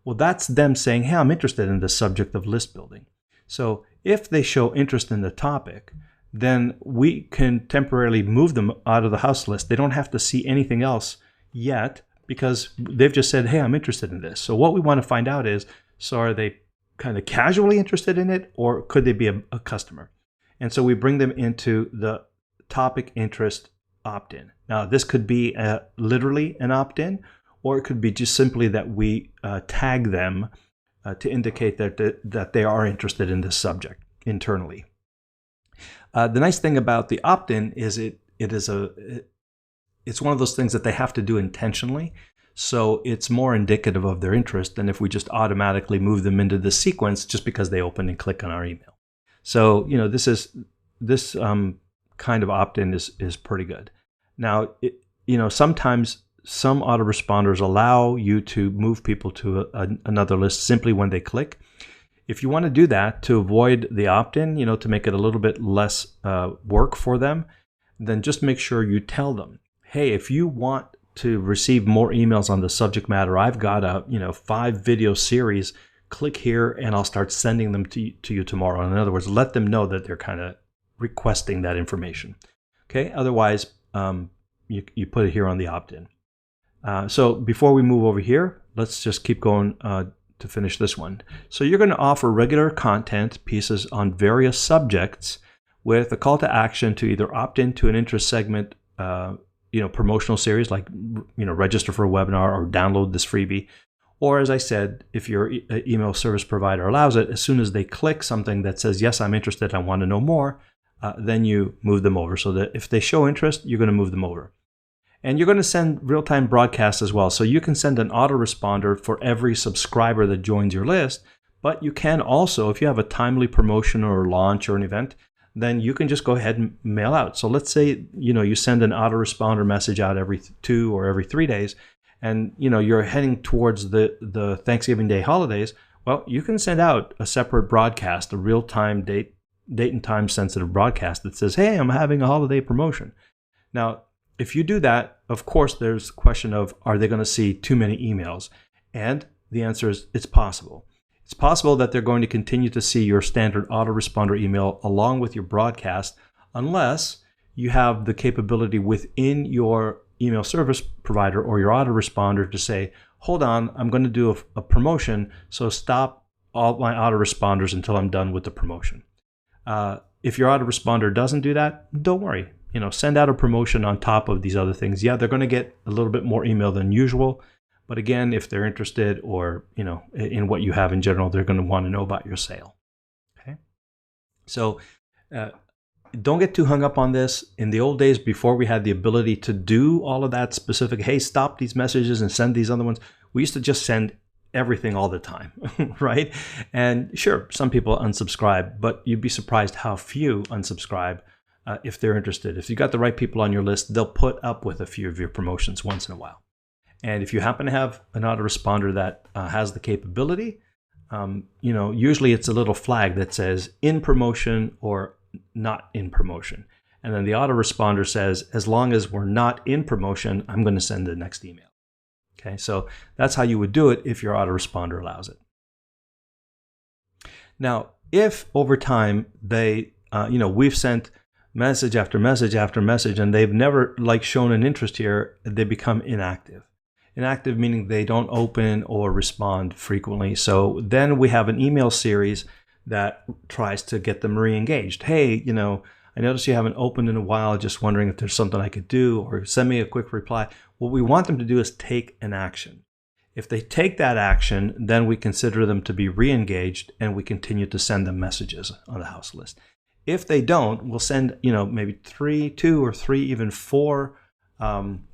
well, that's them saying, hey, I'm interested in the subject of list building. So if they show interest in the topic, then we can temporarily move them out of the house list. They don't have to see anything else yet because they've just said, hey, I'm interested in this. So what we want to find out is, so are they kind of casually interested in it, or could they be a customer? And so we bring them into the topic interest opt-in. Now, this could be literally an opt-in, or it could be just simply that we tag them to indicate that they are interested in this subject internally. The nice thing about the opt-in is it's one of those things that they have to do intentionally. So it's more indicative of their interest than if we just automatically move them into the sequence just because they open and click on our email. So this kind of opt-in is pretty good. Now, sometimes some autoresponders allow you to move people to another list simply when they click. If you want to do that to avoid the opt-in, to make it a little bit less work for them, then just make sure you tell them, hey, if you want to receive more emails on the subject matter, I've got a 5 video series. Click here and I'll start sending them to you tomorrow. In other words, let them know that they're kind of requesting that information. Okay. Otherwise, you put it here on the opt-in. So before we move over here, let's just keep going to finish this one. So you're going to offer regular content pieces on various subjects with a call to action to either opt into an interest segment, promotional series like, register for a webinar or download this freebie. Or as I said, if your email service provider allows it, as soon as they click something that says, yes, I'm interested, I want to know more, then you move them over. So that if they show interest, you're going to move them over. And you're going to send real-time broadcasts as well. So you can send an autoresponder for every subscriber that joins your list. But you can also, if you have a timely promotion or launch or an event, then you can just go ahead and mail out. So let's say, you send an autoresponder message out every 2 or every 3 days, and you're heading towards the Thanksgiving Day holidays. Well, you can send out a separate broadcast, a real-time date and time sensitive broadcast that says, hey, I'm having a holiday promotion. Now, if you do that, of course, there's the question of, are they going to see too many emails? And the answer is, it's possible. It's possible that they're going to continue to see your standard autoresponder email along with your broadcast, unless you have the capability within your email service provider or your autoresponder to say, hold on, I'm going to do a promotion, so stop all my autoresponders until I'm done with the promotion. If your autoresponder doesn't do that, don't worry. Send out a promotion on top of these other things. Yeah, they're going to get a little bit more email than usual. But again, if they're interested or, in what you have in general, they're going to want to know about your sale. Okay. So don't get too hung up on this. In the old days, before we had the ability to do all of that specific, hey, stop these messages and send these other ones, we used to just send everything all the time, right? And sure, some people unsubscribe, but you'd be surprised how few unsubscribe if they're interested. If you got the right people on your list, they'll put up with a few of your promotions once in a while. And if you happen to have an autoresponder that has the capability, usually it's a little flag that says in promotion or not in promotion. And then the autoresponder says, as long as we're not in promotion, I'm going to send the next email. Okay, so that's how you would do it if your autoresponder allows it. Now, if over time we've sent message after message after message and they've never shown an interest here, they become inactive. Inactive meaning they don't open or respond frequently. So then we have an email series that tries to get them re-engaged. Hey, I noticed you haven't opened in a while, just wondering if there's something I could do, or send me a quick reply. What we want them to do is take an action. If they take that action, then we consider them to be re-engaged and we continue to send them messages on the house list. If they don't, we'll send, maybe 2 or 3, even 4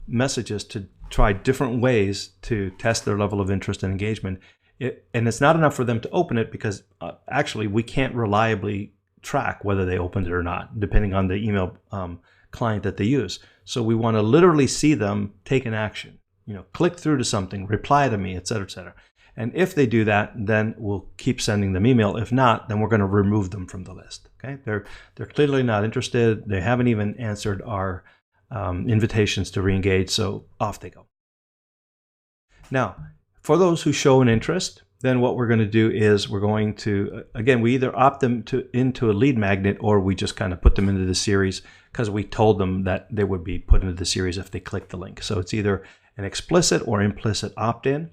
messages to try different ways to test their level of interest and engagement. And it's not enough for them to open it because actually we can't reliably track whether they opened it or not, depending on the email client that they use. So we want to literally see them take an action, click through to something, reply to me, et cetera, et cetera. And if they do that, then we'll keep sending them email. If not, then we're going to remove them from the list. Okay, they're clearly not interested. They haven't even answered our invitations to reengage, so off they go. Now, for those who show an interest, then what we're going to do is we're going to, again, we either opt them into a lead magnet or we just kind of put them into the series because we told them that they would be put into the series if they click the link. So it's either an explicit or implicit opt-in.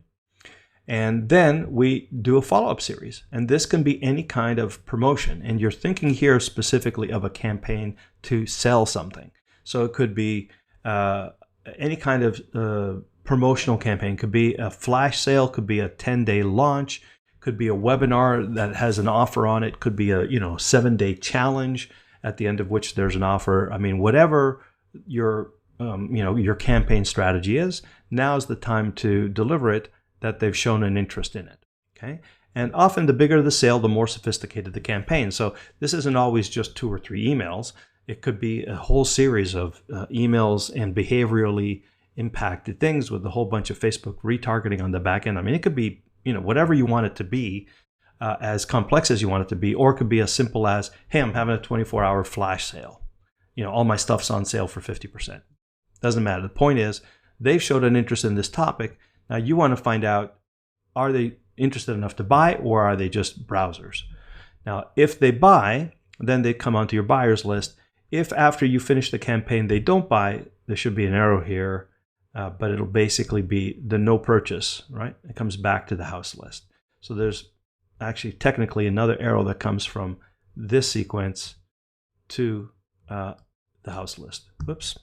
And then we do a follow-up series. And this can be any kind of promotion. And you're thinking here specifically of a campaign to sell something. So it could be any kind of promotional campaign. Could be a flash sale, could be a 10-day launch, could be a webinar that has an offer on it, could be a 7-day challenge at the end of which there's an offer. I mean, whatever your campaign strategy is, now's the time to deliver it that they've shown an interest in it. Okay, and often the bigger the sale, the more sophisticated the campaign. So this isn't always just 2 or 3 emails. It could be a whole series of emails and behaviorally impacted things with a whole bunch of Facebook retargeting on the back end. I mean, it could be whatever you want it to be, as complex as you want it to be, or it could be as simple as, hey, I'm having a 24-hour flash sale. All my stuff's on sale for 50%. Doesn't matter. The point is, they've showed an interest in this topic. Now you want to find out, are they interested enough to buy or are they just browsers? Now, if they buy, then they come onto your buyers list. If after you finish the campaign they don't buy, there should be an arrow here, but it'll basically be the no purchase, right? It comes back to the house list. So there's actually technically another arrow that comes from this sequence to the house list. Whoops.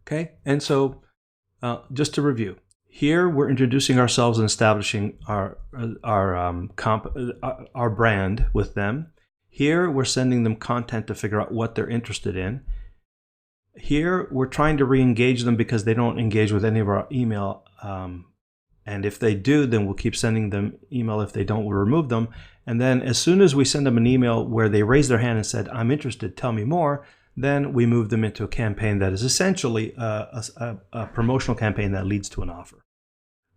Okay, and so just to review, here we're introducing ourselves and establishing our brand with them. Here we're sending them content to figure out what they're interested in. Here we're trying to re-engage them because they don't engage with any of our email. And if they do, then we'll keep sending them email. If they don't, we'll remove them. And then as soon as we send them an email where they raise their hand and said, I'm interested, tell me more, then we move them into a campaign that is essentially a promotional campaign that leads to an offer.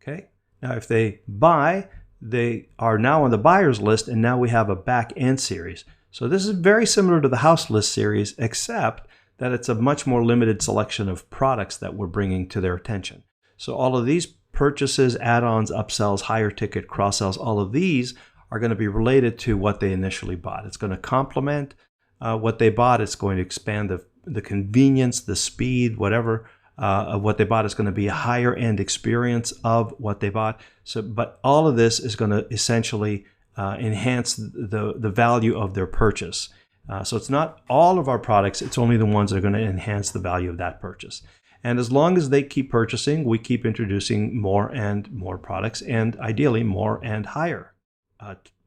Okay. Now, if they buy, they are now on the buyers list, and now we have a back end series. So this is very similar to the house list series, except that it's a much more limited selection of products that we're bringing to their attention. So all of these purchases, add-ons, upsells, higher ticket, cross-sells, all of these are going to be related to what they initially bought. It's going to complement what they bought. It's going to expand the convenience, the speed, whatever of what they bought. Is going to be a higher end experience of what they bought. So, but all of this is going to essentially enhance the value of their purchase. So it's not all of our products, it's only the ones that are going to enhance the value of that purchase. And as long as they keep purchasing, we keep introducing more and more products, and ideally more and higher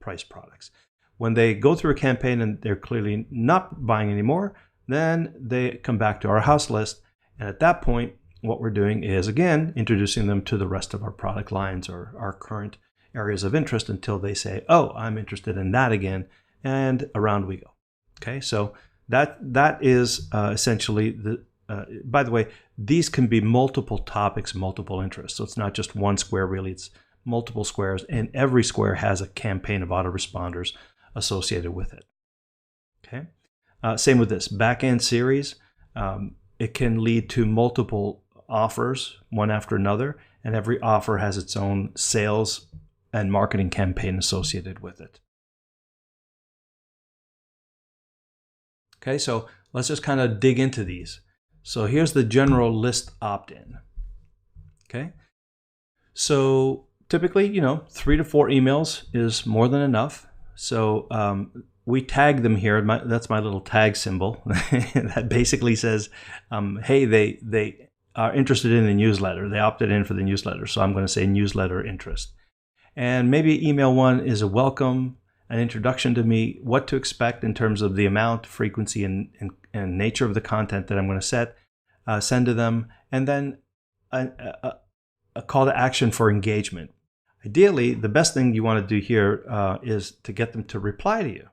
price products. When they go through a campaign and they're clearly not buying anymore, then they come back to our house list. And at that point, what we're doing is, again, introducing them to the rest of our product lines or our current areas of interest until they say, oh, I'm interested in that again, and around we go. Okay, so that is essentially the, by the way, these can be multiple topics, multiple interests. So it's not just one square, really, it's multiple squares, and every square has a campaign of autoresponders associated with it. Okay, same with this back-end series. It can lead to multiple offers, one after another, and every offer has its own sales and marketing campaign associated with it. Okay, so let's just kind of dig into these. So here's the general list opt-in. Okay, so typically, 3 to 4 emails is more than enough. So we tag them here. That's my little tag symbol that basically says, hey, they are interested in the newsletter. They opted in for the newsletter. So I'm going to say newsletter interest. And maybe email 1 is a welcome, an introduction to me, what to expect in terms of the amount, frequency, and nature of the content that I'm going to send to them, and then a call to action for engagement. Ideally, the best thing you want to do here is to get them to reply to you.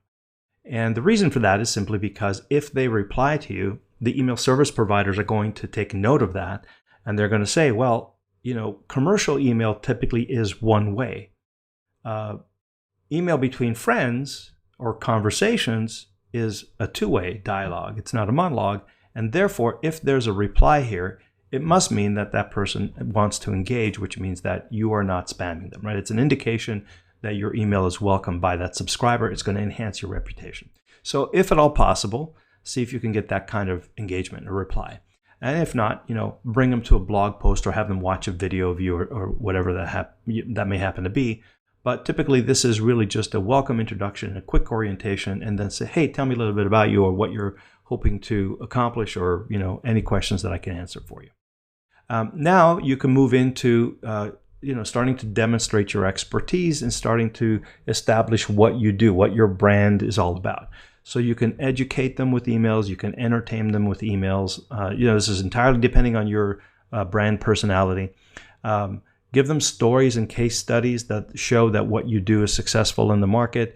And the reason for that is simply because if they reply to you, the email service providers are going to take note of that, and they're going to say, well, commercial email typically is one way. Email between friends or conversations is a two-way dialogue. It's not a monologue. And therefore, if there's a reply here, it must mean that that person wants to engage, which means that you are not spamming them, right? It's an indication that your email is welcomed by that subscriber. It's going to enhance your reputation. So if at all possible, see if you can get that kind of engagement or reply. And if not, bring them to a blog post or have them watch a video of you or whatever that may happen to be. But typically, this is really just a welcome introduction, a quick orientation, and then say, hey, tell me a little bit about you or what you're hoping to accomplish, or any questions that I can answer for you. Now you can move into starting to demonstrate your expertise and starting to establish what you do, what your brand is all about. So you can educate them with emails, you can entertain them with emails. This is entirely depending on your brand personality. Give them stories and case studies that show that what you do is successful in the market.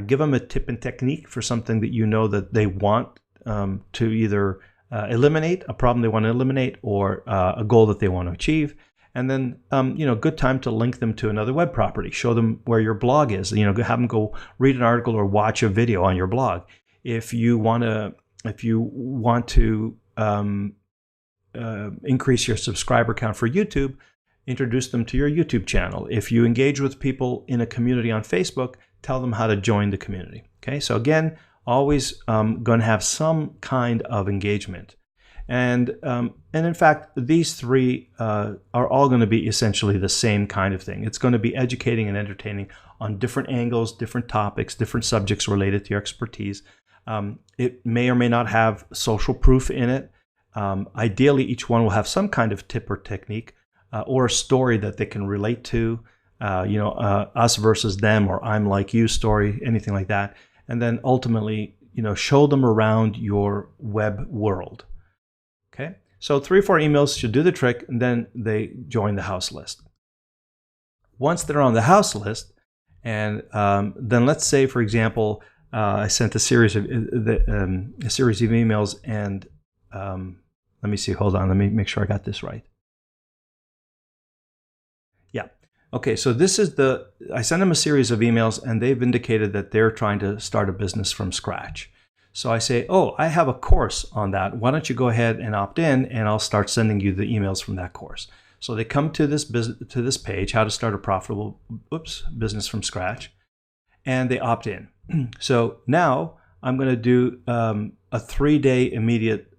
Give them a tip and technique for something that that they want to either eliminate, a problem they want to eliminate, or a goal that they want to achieve. And then, good time to link them to another web property. Show them where your blog is. Have them go read an article or watch a video on your blog. If you want to increase your subscriber count for YouTube, introduce them to your YouTube channel. If you engage with people in a community on Facebook, tell them how to join the community. Okay, so again, always going to have some kind of engagement. And in fact, these three are all going to be essentially the same kind of thing. It's going to be educating and entertaining on different angles, different topics, different subjects related to your expertise. It may or may not have social proof in it. Ideally, each one will have some kind of tip or technique or a story that they can relate to, us versus them, or I'm like you story, anything like that. And then ultimately, show them around your web world. Okay, so 3 or 4 emails should do the trick, and then they join the house list. Once they're on the house list, and then let's say, for example, I sent a series of emails, and let me see. Hold on. Let me make sure I got this right. Yeah. Okay. So this is I sent them a series of emails, and they've indicated that they're trying to start a business from scratch. So I say, oh, I have a course on that. Why don't you go ahead and opt in, and I'll start sending you the emails from that course. So they come to this page, how to start a profitable business from scratch, and they opt in. So now I'm going to do a 3-day immediate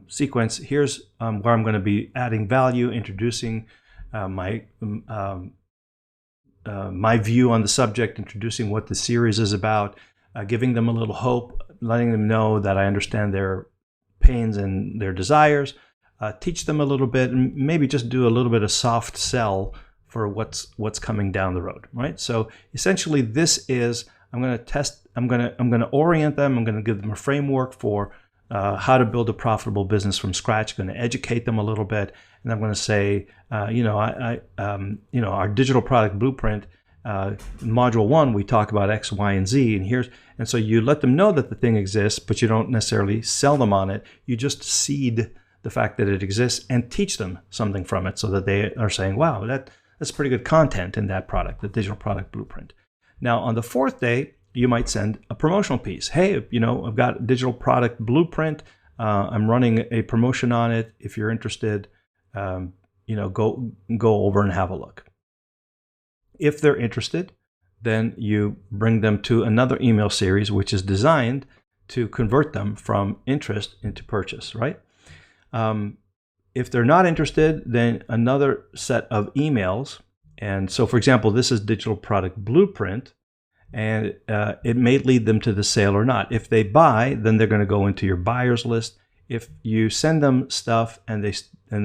sequence. Here's where I'm going to be adding value, introducing my my view on the subject, introducing what the series is about, giving them a little hope, letting them know that I understand their pains and their desires, teach them a little bit, and maybe just do a little bit of soft sell for what's coming down the road, right? So essentially, this is I'm going to orient them. I'm going to give them a framework for how to build a profitable business from scratch. I'm going to educate them a little bit, and I'm going to say, our digital product blueprint, module 1, we talk about X, Y, and Z, and so you let them know that the thing exists, but you don't necessarily sell them on it. You just seed the fact that it exists and teach them something from it, so that they are saying, "Wow, that's pretty good content in that product, the digital product blueprint." Now, on the 4th day, you might send a promotional piece. Hey, I've got a digital product blueprint. I'm running a promotion on it. If you're interested, go over and have a look. If they're interested, then you bring them to another email series, which is designed to convert them from interest into purchase, right? If they're not interested, then another set of emails. And so, for example, this is digital product blueprint, and it may lead them to the sale or not. If they buy, then they're going to go into your buyers list. If you send them stuff and they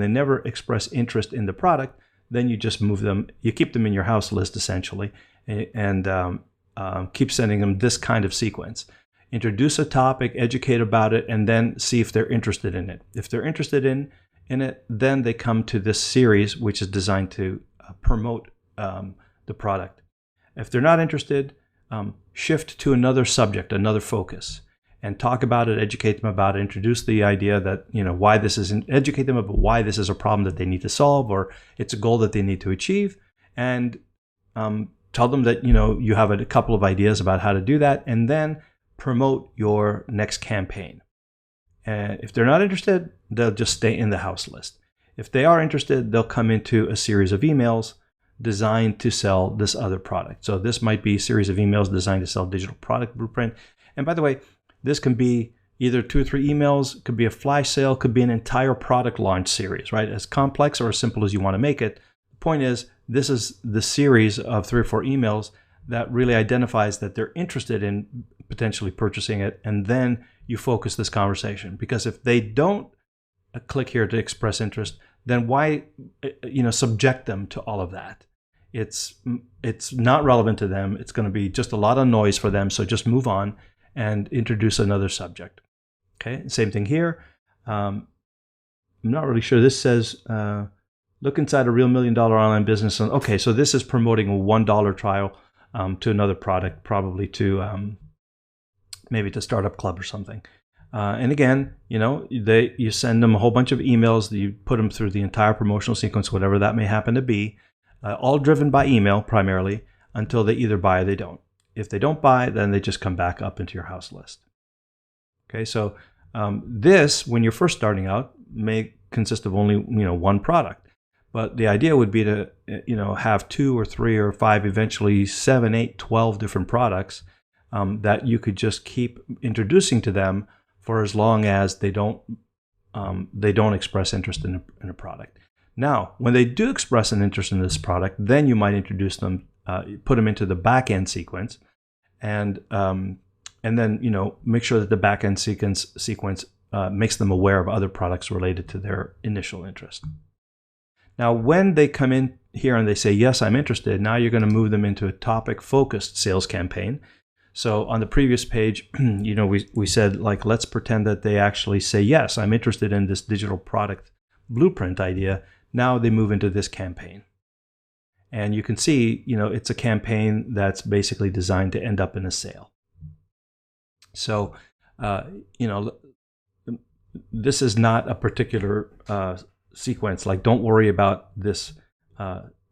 never express interest in the product, then you just move them. You keep them in your house list essentially, and keep sending them this kind of sequence. Introduce a topic, educate about it, and then see if they're interested in it. If they're interested in it, then they come to this series, which is designed to promote the product. If they're not interested, shift to another subject, another focus, and talk about it, educate them about it, introduce the idea that, why this is, educate them about why this is a problem that they need to solve, or it's a goal that they need to achieve, and tell them that, you have a couple of ideas about how to do that, and then promote your next campaign. And if they're not interested, they'll just stay in the house list. If they are interested, they'll come into a series of emails designed to sell this other product. So this might be a series of emails designed to sell digital product blueprint. And by the way, this can be either 2 or 3 emails, could be a flash sale, could be an entire product launch series, right? As complex or as simple as you want to make it. The point is, this is the series of 3 or 4 emails that really identifies that they're interested in potentially purchasing it, and then you focus this conversation. Because if they don't click here to express interest, then why subject them to all of that? It's not relevant to them. It's going to be just a lot of noise for them. So just move on and introduce another subject. Okay, same thing here. I'm not really sure. This says look inside a real $1 million online business. Okay, so this is promoting a $1 trial to another product, probably to maybe to Startup Club or something. And again, you send them a whole bunch of emails. You put them through the entire promotional sequence, whatever that may happen to be, all driven by email primarily, until they either buy or they don't. If they don't buy, then they just come back up into your house list. Okay, so this, when you're first starting out, may consist of only one product, but the idea would be to have 2 or 3 or 5, eventually 7, 8, 12 different products that you could just keep introducing to them for as long as they don't express interest in a product. Now, when they do express an interest in this product, then you might introduce them, put them into the back-end sequence, and then make sure that the back-end sequence makes them aware of other products related to their initial interest. Now, when they come in here and they say, yes, I'm interested, now you're going to move them into a topic-focused sales campaign. So on the previous page, we said, like, let's pretend that they actually say, yes, I'm interested in this digital product blueprint idea. Now they move into this campaign. And you can see, it's a campaign that's basically designed to end up in a sale. So, this is not a particular sequence. Like, don't worry about this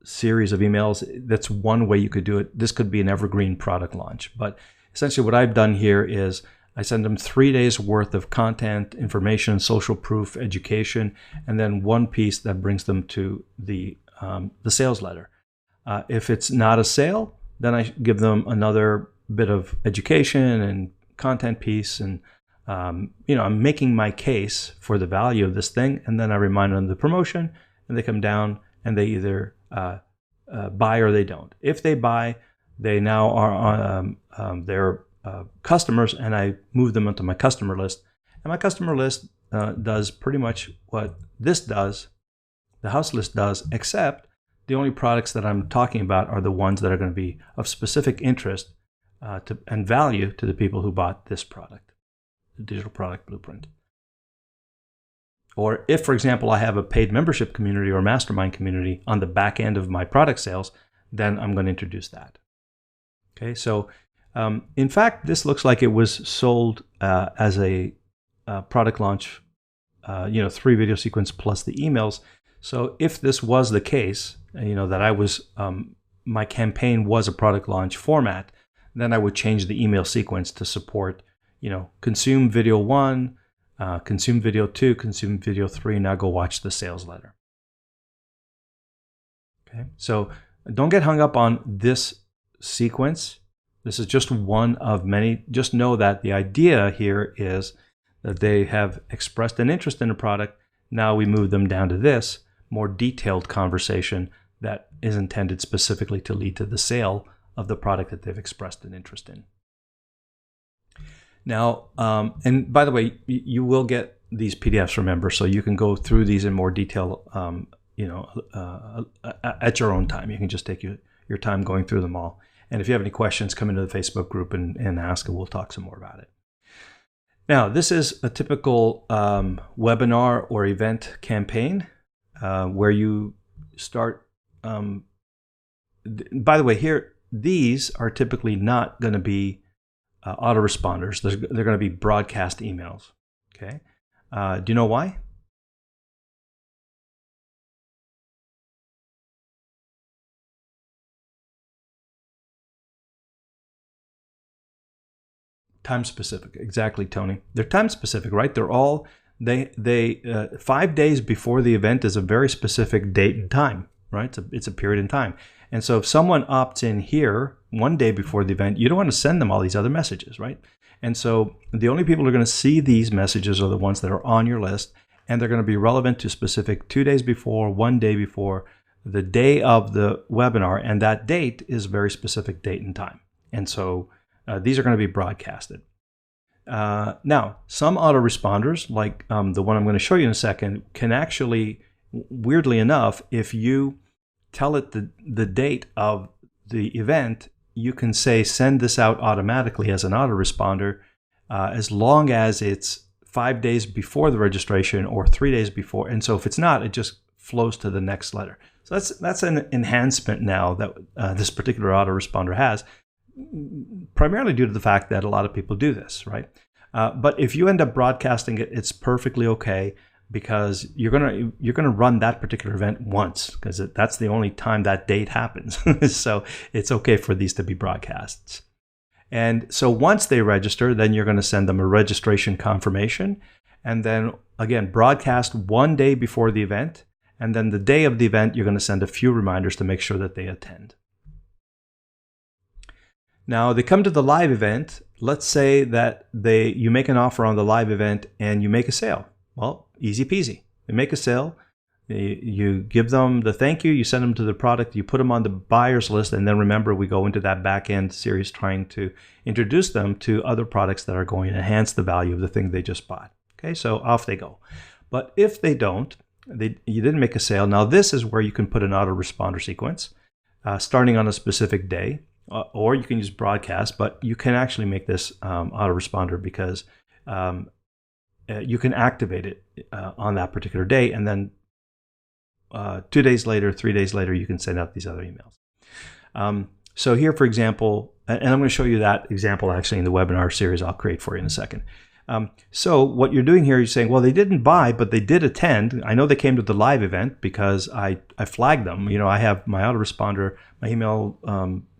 series of emails. That's one way you could do it. This could be an evergreen product launch. But essentially what I've done here is I send them 3 days worth of content, information, social proof, education, and then one piece that brings them to the sales letter. If it's not a sale, then I give them another bit of education and content piece, and I'm making my case for the value of this thing, and then I remind them of the promotion, and they come down and they either buy or they don't. If they buy, they now are on their customers, and I move them onto my customer list. And my customer list does pretty much what this does, the house list does, except the only products that I'm talking about are the ones that are going to be of specific interest and value to the people who bought this product, the Digital Product Blueprint. Or if, for example, I have a paid membership community or mastermind community on the back end of my product sales, then I'm going to introduce that. Okay, so in fact, this looks like it was sold as a product launch, 3 video sequence plus the emails. So if this was the case, that I was, my campaign was a product launch format, then I would change the email sequence to support, consume video 1, consume video 2, consume video 3, now go watch the sales letter. Okay, so don't get hung up on this sequence. This is just one of many. Just know that the idea here is that they have expressed an interest in a product. Now we move them down to this more detailed conversation that is intended specifically to lead to the sale of the product that they've expressed an interest in. Now, and by the way, you will get these PDFs, remember, so you can go through these in more detail, at your own time. You can just take your time going through them all. And if you have any questions, come into the Facebook group and ask, and we'll talk some more about it. Now, this is a typical webinar or event campaign where you start. By the way, here, these are typically not going to be autoresponders. They're going to be broadcast emails. Okay. Do you know why? Time specific, exactly, Tony. They're time specific, right? They're all 5 days before the event is a very specific date and time, right? It's a period in time. And so if someone opts in here 1 day before the event, you don't want to send them all these other messages, right? And so the only people who are going to see these messages are the ones that are on your list, and they're going to be relevant to specific 2 days before, 1 day before, the day of the webinar, and that date is a very specific date and time. And so these are going to be broadcasted. Now, some autoresponders, like the one I'm going to show you in a second, can actually, weirdly enough, if you tell it the date of the event, you can say send this out automatically as an autoresponder as long as it's 5 days before the registration or 3 days before. And so if it's not, it just flows to the next letter. So that's an enhancement now that this particular autoresponder has, primarily due to the fact that a lot of people do this, right? But if you end up broadcasting it, it's perfectly okay, because you're gonna run that particular event once, because that's the only time that date happens. So it's okay for these to be broadcasts. And so once they register, then you're going to send them a registration confirmation, and then again broadcast 1 day before the event, and then the day of the event you're going to send a few reminders to make sure that they attend. Now they come to the live event. Let's say that you make an offer on the live event and you make a sale. Well, easy peasy. You make a sale, you give them the thank you, you send them to the product, you put them on the buyer's list, and then remember, we go into that back end series trying to introduce them to other products that are going to enhance the value of the thing they just bought. Okay, so off they go. But if they don't, you didn't make a sale. Now this is where you can put an autoresponder sequence starting on a specific day, or you can use broadcast, but you can actually make this autoresponder because you can activate it on that particular day, and then 2 days later, 3 days later, you can send out these other emails. So here, for example, and I'm going to show you that example actually in the webinar series I'll create for you in a second. So what you're doing here, you're saying, well, they didn't buy, but they did attend. I know they came to the live event because I flagged them. I have my autoresponder, my email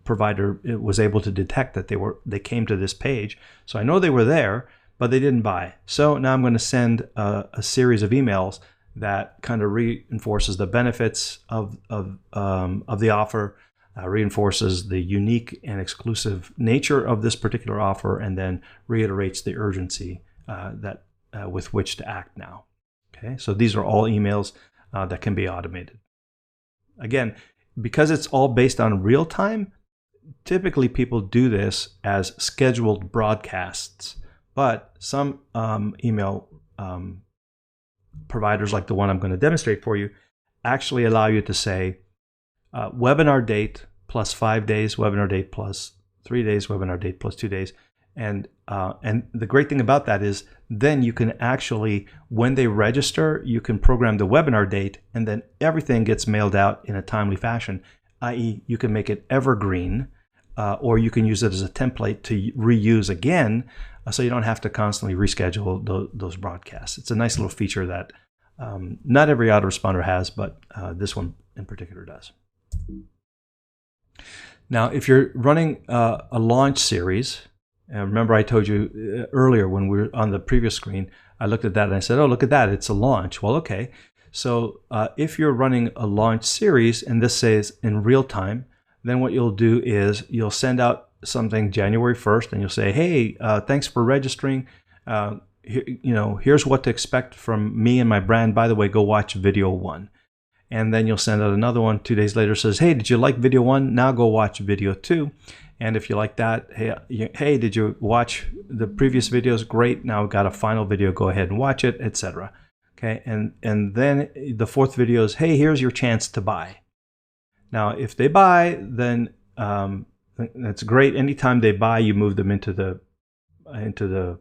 provider was able to detect that they came to this page. So I know they were there, but they didn't buy. So now I'm going to send a series of emails that kind of reinforces the benefits of the offer, reinforces the unique and exclusive nature of this particular offer, and then reiterates the urgency with which to act now. Okay, so these are all emails that can be automated. Again, because it's all based on real time, typically people do this as scheduled broadcasts. But some email providers, like the one I'm going to demonstrate for you, actually allow you to say webinar date plus 5 days, webinar date plus 3 days, webinar date plus 2 days. And the great thing about that is then you can actually, when they register, you can program the webinar date, and then everything gets mailed out in a timely fashion, i.e. you can make it evergreen, or you can use it as a template to reuse again, so you don't have to constantly reschedule those broadcasts. It's a nice little feature that not every autoresponder has, but this one in particular does. Now, if you're running a launch series, remember I told you earlier when we were on the previous screen, I looked at that and I said, oh, look at that, it's a launch. Well, okay. So if you're running a launch series and this says in real time, then what you'll do is you'll send out something January 1st and you'll say, hey, thanks for registering. Here's what to expect from me and my brand. By the way, go watch video 1. And then you'll send out another one 2 days later, says, hey, did you like video 1? Now go watch video 2. And if you like that, hey, did you watch the previous videos? Great, now we've got a final video, go ahead and watch it, etc. Okay, and then the 4th video is, hey, here's your chance to buy. Now, if they buy, then that's great. Anytime they buy, you move them into the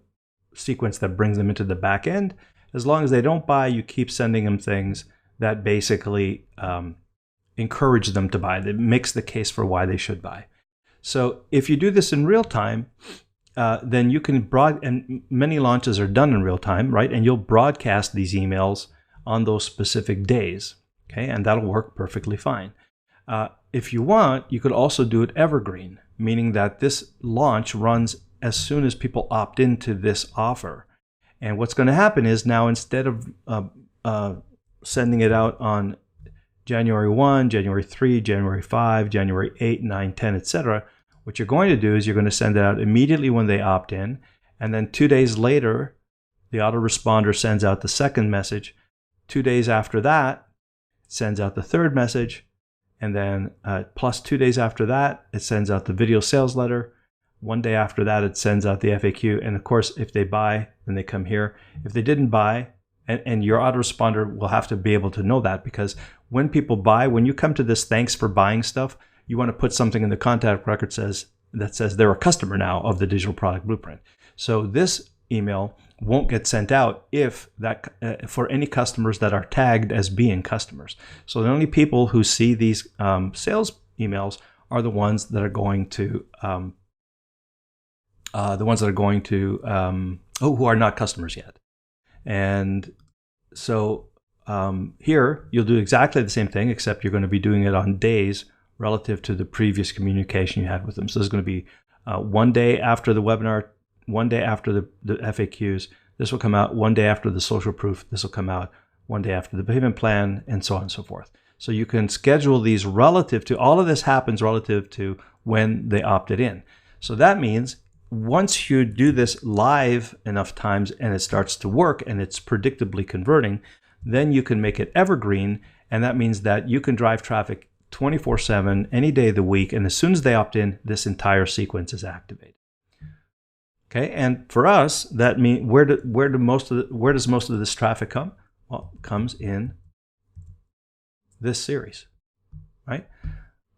sequence that brings them into the back end. As long as they don't buy, you keep sending them things that basically encourage them to buy, that makes the case for why they should buy. So if you do this in real time, then you can and many launches are done in real time, right? And you'll broadcast these emails on those specific days, okay? And that'll work perfectly fine. If you want, you could also do it evergreen, meaning that this launch runs as soon as people opt into this offer. And what's going to happen is now, instead of sending it out on January 1, January 3, January 5, January 8, 9, 10, etc., what you're going to do is you're going to send it out immediately when they opt in, and then 2 days later, the autoresponder sends out the second message. 2 days after that, it sends out the 3rd message, and then plus 2 days after that, it sends out the video sales letter. 1 day after that, it sends out the FAQ, and of course, if they buy, then they come here. If they didn't buy, and your autoresponder will have to be able to know that, because when people buy, when you come to this thanks for buying stuff, you want to put something in the contact record that says they're a customer now of the Digital Product Blueprint. So this email won't get sent out if that for any customers that are tagged as being customers. So the only people who see these sales emails are the ones that are going to who are not customers yet. And so here you'll do exactly the same thing, except you're going to be doing it on days relative to the previous communication you had with them. So there's going to be 1 day after the webinar, 1 day after the FAQs. This will come out 1 day after the social proof. This will come out 1 day after the payment plan, and so on and so forth. So you can schedule these relative to, all of this happens relative to when they opted in. So that means once you do this live enough times and it starts to work and it's predictably converting, then you can make it evergreen. And that means that you can drive traffic 24/7, any day of the week. And as soon as they opt in, this entire sequence is activated. Okay. And for us, that means where does most of this traffic come? Well, it comes in this series, right?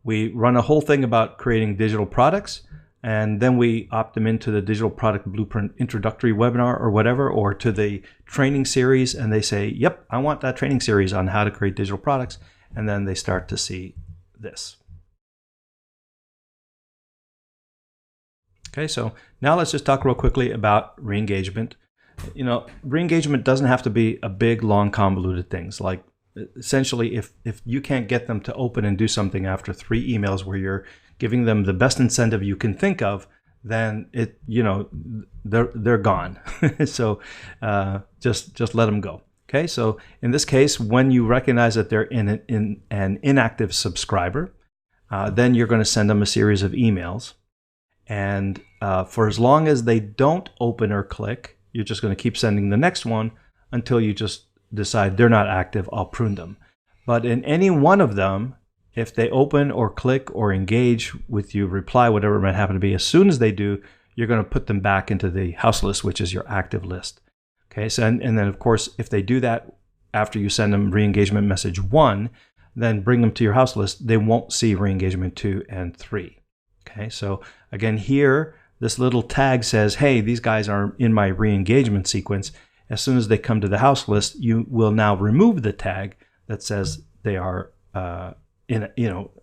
We run a whole thing about creating digital products, and then we opt them into the Digital Product Blueprint introductory webinar or whatever, or to the training series, and they say, yep, I want that training series on how to create digital products. And then they start to see this. Okay, so now let's just talk real quickly about re-engagement. You know, re-engagement doesn't have to be a big, long, convoluted things. Like, essentially, if you can't get them to open and do something after 3 emails where you're giving them the best incentive you can think of, then they're gone. So just let them go. Okay, so in this case, when you recognize that they're in an inactive subscriber, then you're going to send them a series of emails. And for as long as they don't open or click, you're just going to keep sending the next one until you just decide they're not active, I'll prune them. But in any one of them, if they open or click or engage with you, reply, whatever it might happen to be, as soon as they do, you're going to put them back into the house list, which is your active list. Okay, so and then of course, if they do that after you send them re-engagement message 1, then bring them to your house list. They won't see re-engagement 2 and 3. Okay, so again here, this little tag says, hey, these guys are in my re-engagement sequence. As soon as they come to the house list, you will now remove the tag that says they are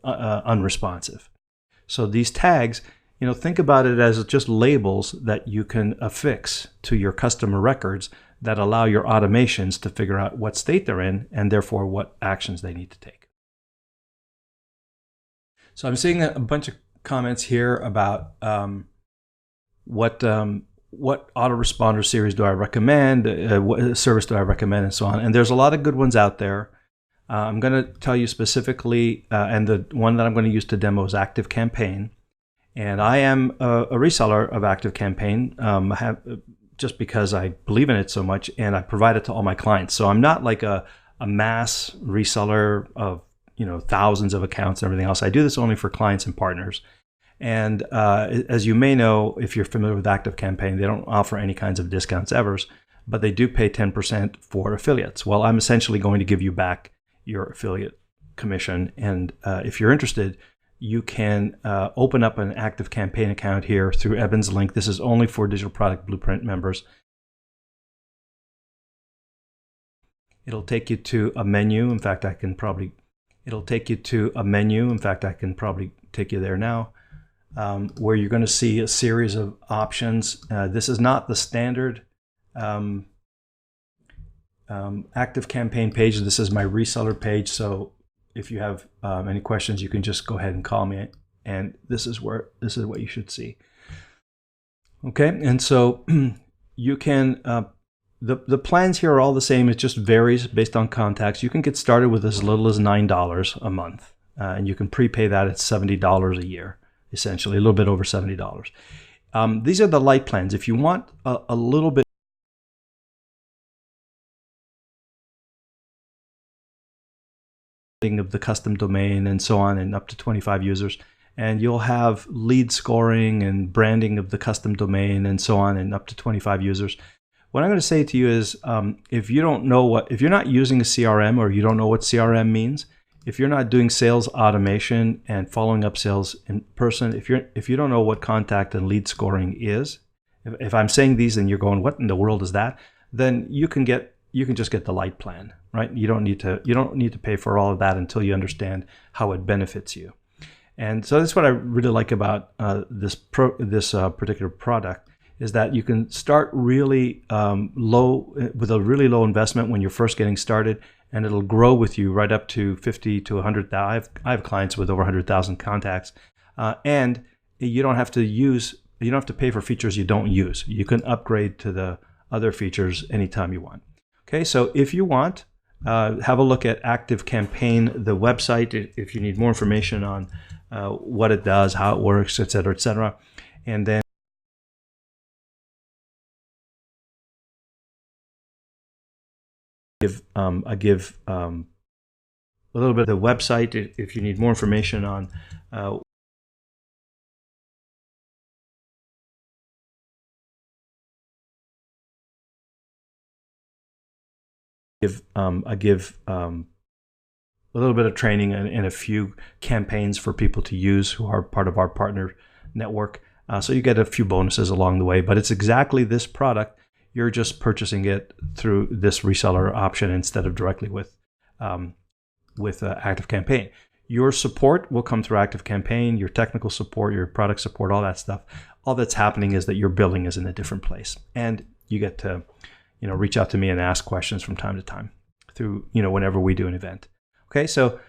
unresponsive. So these tags, think about it as just labels that you can affix to your customer records that allow your automations to figure out what state they're in and therefore what actions they need to take. So I'm seeing a bunch of comments here about what autoresponder series do I recommend, what service do I recommend, and so on. And there's a lot of good ones out there. I'm going to tell you specifically, and the one that I'm going to use to demo is ActiveCampaign. And I am a reseller of ActiveCampaign, just because I believe in it so much, and I provide it to all my clients. So I'm not like a mass reseller of thousands of accounts and everything else. I do this only for clients and partners. And as you may know, if you're familiar with ActiveCampaign, they don't offer any kinds of discounts ever, but they do pay 10% for affiliates. Well, I'm essentially going to give you back your affiliate commission. And if you're interested, you can open up an ActiveCampaign account here through Eben's link. This is only for Digital Product Blueprint members. It'll take you to a menu. In fact, it'll take you to a menu. In fact, I can probably take you there now, where you're going to see a series of options. This is not the standard ActiveCampaign page. This is my reseller page. So if you have any questions, you can just go ahead and call me, and this is what you should see. Okay, and so you can the plans here are all the same. It just varies based on contacts. You can get started with as little as $9 a month, and you can prepay that at $70 a year, essentially a little bit over $70. These are the light plans. If you want a little bit of the custom domain and so on, and up to 25 users, and you'll have lead scoring and branding of the custom domain and so on, and up to 25 users. What I'm going to say to you is, if you're not using a CRM, or you don't know what CRM means, if you're not doing sales automation and following up sales in person, if you don't know what contact and lead scoring is, if I'm saying these and you're going, what in the world is that? Then you can just get the light plan, right? You don't need to pay for all of that until you understand how it benefits you. And so that's what I really like about this particular product, is that you can start really low, with a really low investment when you're first getting started, and it'll grow with you right up to 50 to 100,000. I have clients with over 100,000 contacts, and you don't have to pay for features you don't use. You can upgrade to the other features anytime you want. Okay, so if you want, have a look at ActiveCampaign, the website, if you need more information on what it does, how it works, etc., etc. And then I give a little bit of the website if you need more information on I give a little bit of training and a few campaigns for people to use who are part of our partner network. So you get a few bonuses along the way, but it's exactly this product. You're just purchasing it through this reseller option instead of directly with ActiveCampaign. Your support will come through ActiveCampaign, your technical support, your product support, all that stuff. All that's happening is that your billing is in a different place, and you get to reach out to me and ask questions from time to time through whenever we do an event. Okay, so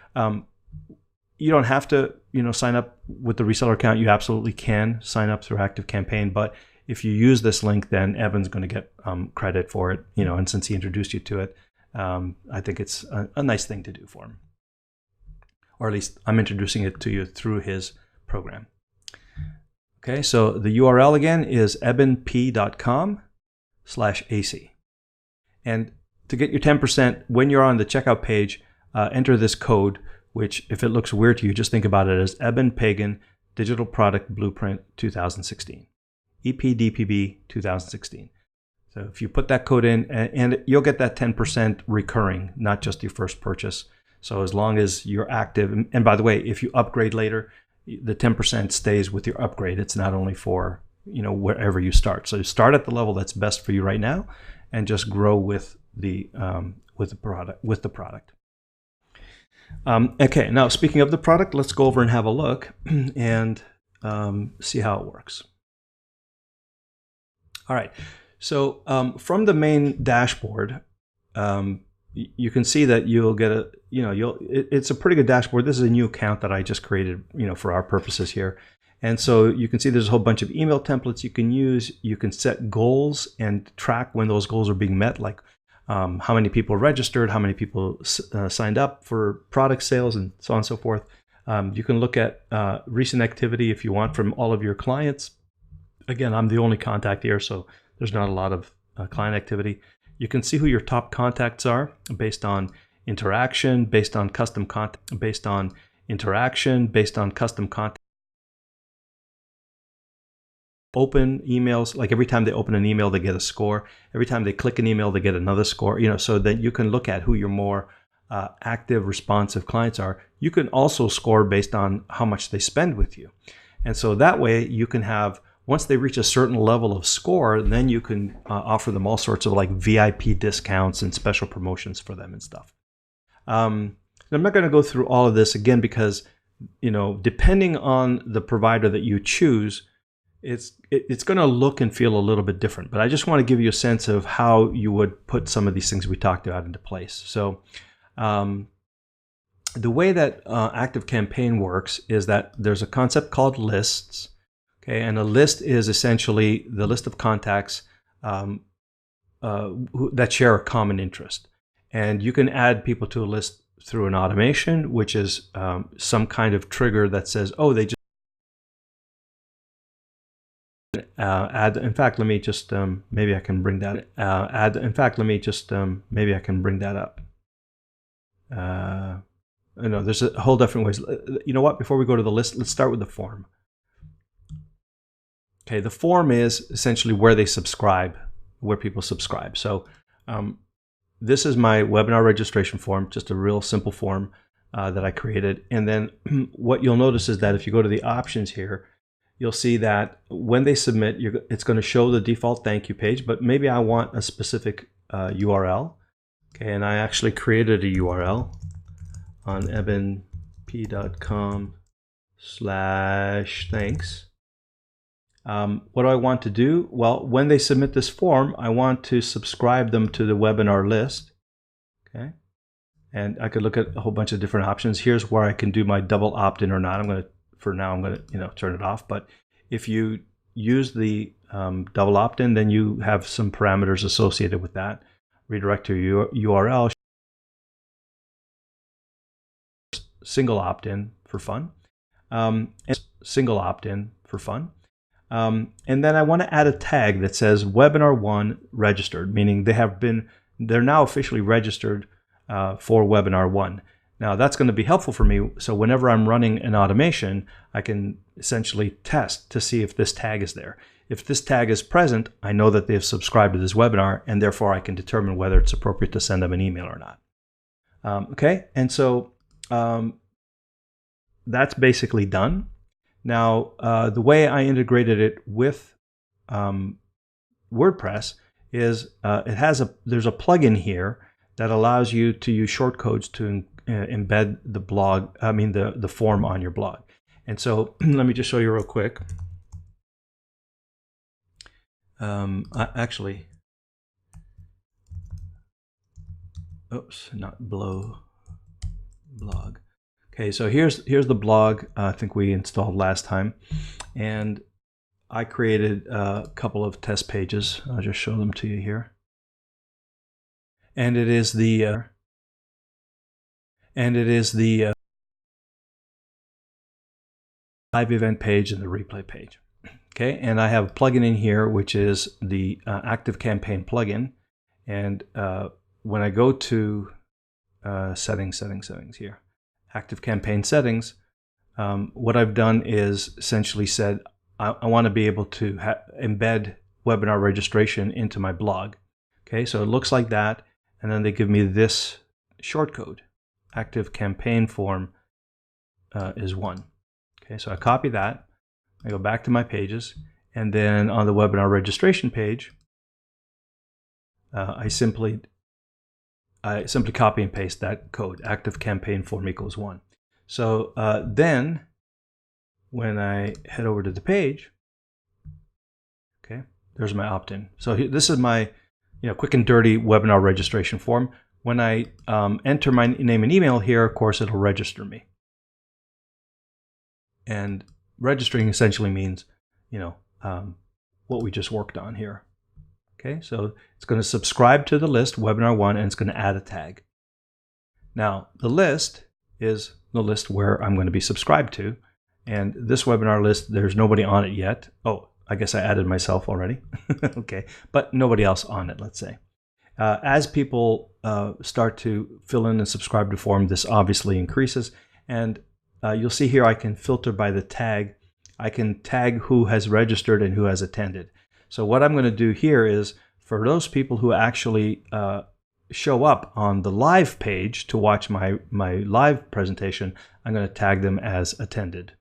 you don't have to sign up with the reseller account. You absolutely can sign up through ActiveCampaign, but if you use this link, then Evan's going to get credit for it, and since he introduced you to it, I think it's a nice thing to do for him. Or at least I'm introducing it to you through his program. Okay, so the URL again is ebenp.com/AC. And to get your 10%, when you're on the checkout page, enter this code, which if it looks weird to you, just think about it as Eben Pagan Digital Product Blueprint 2016, EPDPB 2016. So if you put that code in, and you'll get that 10% recurring, not just your first purchase. So as long as you're active, and by the way, if you upgrade later, the 10% stays with your upgrade. It's not only for, wherever you start. So start at the level that's best for you right now, and just grow with the product. Okay, now speaking of the product, let's go over and have a look and see how it works. All right. So from the main dashboard, you can see that you'll get it's a pretty good dashboard. This is a new account that I just created, for our purposes here. And so you can see there's a whole bunch of email templates you can use. You can set goals and track when those goals are being met, like how many people registered, how many people signed up for product sales, and so on and so forth. You can look at recent activity if you want from all of your clients. Again, I'm the only contact here, so there's not a lot of client activity. You can see who your top contacts are based on interaction, based on custom content, based on interaction, based on custom content. Open emails, like every time they open an email, they get a score. Every time they click an email, they get another score, so that you can look at who your more active, responsive clients are. You can also score based on how much they spend with you. And so that way you can have, once they reach a certain level of score, then you can offer them all sorts of like VIP discounts and special promotions for them and stuff. I'm not going to go through all of this again because, depending on the provider that you choose, it's going to look and feel a little bit different. But I just want to give you a sense of how you would put some of these things we talked about into place. So the way that ActiveCampaign works is that there's a concept called lists. Okay, and a list is essentially the list of contacts that share a common interest. And you can add people to a list through an automation, which is some kind of trigger that says, oh, they just add. In fact, let me just maybe I can bring that maybe I can bring that up. No, there's a whole different ways. You know what? Before we go to the list, let's start with the form. Okay, the form is essentially where they subscribe, where people subscribe. So this is my webinar registration form, just a real simple form that I created. And then what you'll notice is that if you go to the options here, you'll see that when they submit, it's going to show the default thank you page, but maybe I want a specific URL. Okay, and I actually created a URL on ebenp.com/thanks. What do I want to do? Well, when they submit this form, I want to subscribe them to the webinar list. Okay, and I could look at a whole bunch of different options. Here's where I can do my double opt-in or not. For now, I'm going to turn it off. But if you use the double opt-in, then you have some parameters associated with that. Redirect to your URL. Single opt-in for fun. Single opt-in for fun. And then I want to add a tag that says webinar 1 registered, meaning they're now officially registered for webinar 1. Now that's going to be helpful for me. So whenever I'm running an automation, I can essentially test to see if this tag is there. If this tag is present, I know that they've subscribed to this webinar, and therefore I can determine whether it's appropriate to send them an email or not. Okay, and so that's basically done. Now, the way I integrated it with WordPress is there's a plugin here that allows you to use shortcodes to embed the form on your blog. And so let me just show you real quick. Not blog. Okay, so here's the blog I think we installed last time, and I created a couple of test pages. I'll just show them to you here. And it is the live event page and the replay page. Okay, and I have a plugin in here, which is the ActiveCampaign plugin. And when I go to settings here, active campaign settings, what I've done is essentially said, I want to be able to embed webinar registration into my blog. Okay, so it looks like that, and then they give me this shortcode. Active campaign form is 1. Okay, so I copy that, I go back to my pages, and then on the webinar registration page, I simply copy and paste that code, active campaign form equals 1. So then when I head over to the page, okay, there's my opt-in. So this is my quick and dirty webinar registration form. When I enter my name and email here, of course, it'll register me. And registering essentially means, what we just worked on here. Okay, so it's going to subscribe to the list, webinar 1, and it's going to add a tag. Now, the list is the list where I'm going to be subscribed to. And this webinar list, there's nobody on it yet. Oh, I guess I added myself already. Okay, but nobody else on it, let's say. As people start to fill in and subscribe to form, this obviously increases. And you'll see here I can filter by the tag. I can tag who has registered and who has attended. So what I'm going to do here is, for those people who actually show up on the live page to watch my live presentation, I'm going to tag them as attended.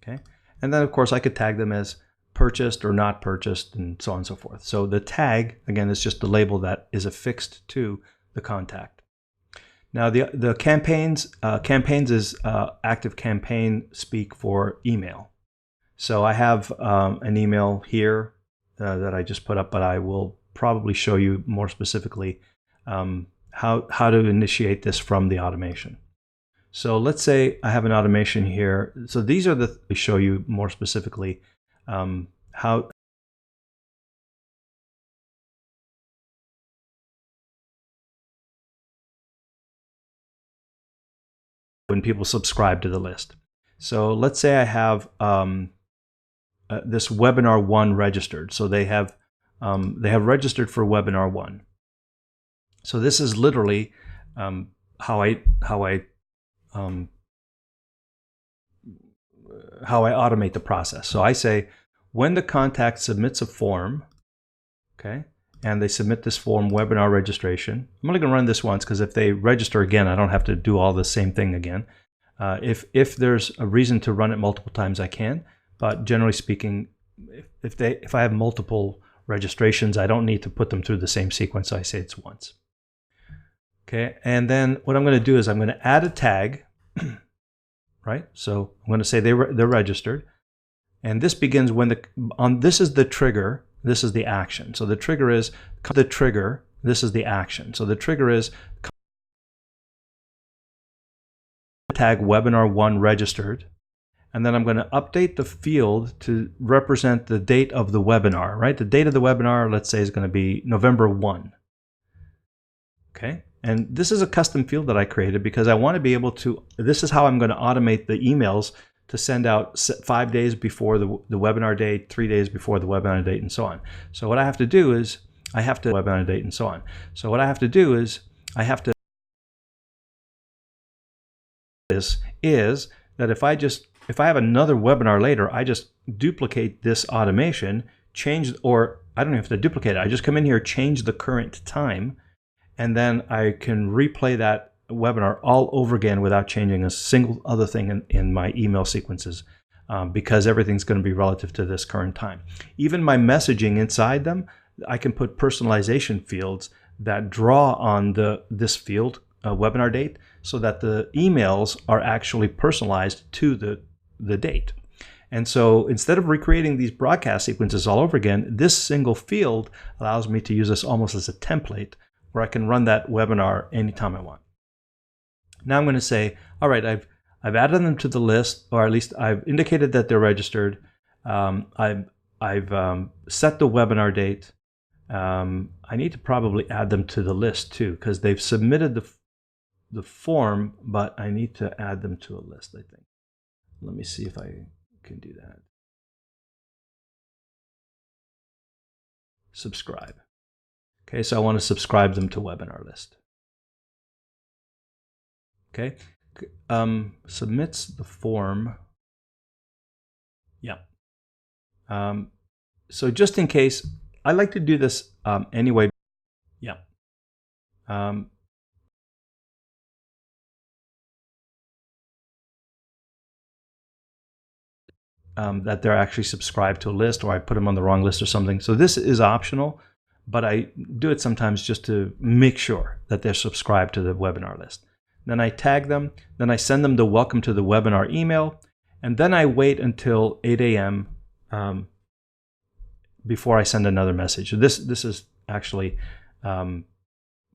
Okay, and then of course I could tag them as purchased or not purchased, and so on and so forth. So the tag, again, is just the label that is affixed to the contact. Now the campaigns is active campaign speak for email. So I have an email here that I just put up, but I will probably show you more specifically how to initiate this from the automation. So let's say I have an automation here. So these are the show you more specifically how when people subscribe to the list. So let's say I have this webinar 1 registered. So they have registered for webinar 1. So this is literally how I automate the process. So I say, when the contact submits a form, okay, and they submit this form, webinar registration, I'm only going to run this once, because if they register again, I don't have to do all the same thing again. If there's a reason to run it multiple times, I can. But generally speaking, if I have multiple registrations, I don't need to put them through the same sequence. So I say it's once. Okay, and then what I'm going to do is I'm going to add a tag, right? So I'm going to say they're registered, and this begins when this is the trigger, this is the action. So the trigger is the trigger, this is the action. So the trigger is tag webinar 1 registered, and then I'm going to update the field to represent the date of the webinar, right? The date of the webinar, let's say, is going to be November 1. Okay, and this is a custom field that I created because I want to be able to, this is how I'm going to automate the emails to send out 5 days before the webinar date, 3 days before the webinar date, and so on. So what I have to do is, webinar date and so on. So what I have to do is, is that if I have another webinar later, I just duplicate this automation, or I don't have to duplicate it. I just come in here, change the current time, and then I can replay that webinar all over again without changing a single other thing in my email sequences, because everything's going to be relative to this current time. Even my messaging inside them, I can put personalization fields that draw on this field, webinar date, so that the emails are actually personalized to the date. And so instead of recreating these broadcast sequences all over again, this single field allows me to use this almost as a template where I can run that webinar anytime I want. Now I'm going to say, all right, I've added them to the list, or at least I've indicated that they're registered. I've set the webinar date. I need to probably add them to the list too, because they've submitted the form, but I need to add them to a list, I think. Let me see if I can do that. Subscribe. Okay, so I want to subscribe them to webinar list. Okay, submits the form. Yeah. So just in case, I like to do this anyway. Yeah. That they're actually subscribed to a list, or I put them on the wrong list or something. So this is optional, but I do it sometimes just to make sure that they're subscribed to the webinar list. Then I tag them, then I send them the welcome to the webinar email, and then I wait until 8 a.m. Before I send another message. So this is actually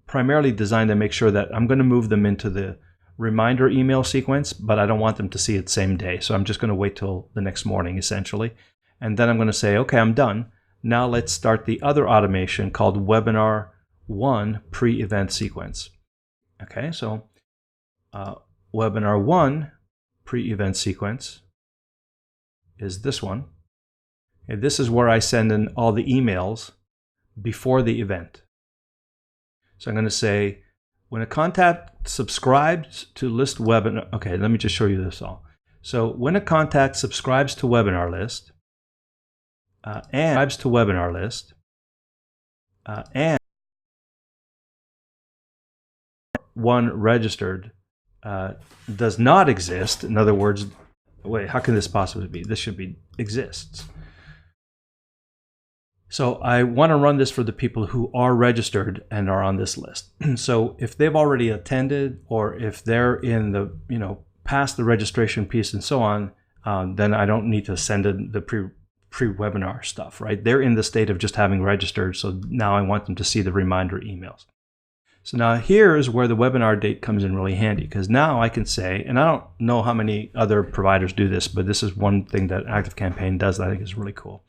primarily designed to make sure that I'm going to move them into the reminder email sequence, but I don't want them to see it same day. So I'm just going to wait till the next morning, essentially. And then I'm going to say, okay, I'm done. Now let's start the other automation called Webinar 1 pre-event sequence. Okay, so Webinar 1 pre-event sequence is this one. Okay, this is where I send in all the emails before the event. So I'm going to say, when a contact subscribes to list webinar, okay, let me just show you this all. So when a contact subscribes to webinar list, and one registered does not exist. In other words, wait, how can this possibly be? This should be exists. So I want to run this for the people who are registered and are on this list. So if they've already attended, or if they're in the, past the registration piece and so on, then I don't need to send in the pre-webinar stuff, right? They're in the state of just having registered. So now I want them to see the reminder emails. So now here's where the webinar date comes in really handy, because now I can say, and I don't know how many other providers do this, but this is one thing that ActiveCampaign does that I think is really cool.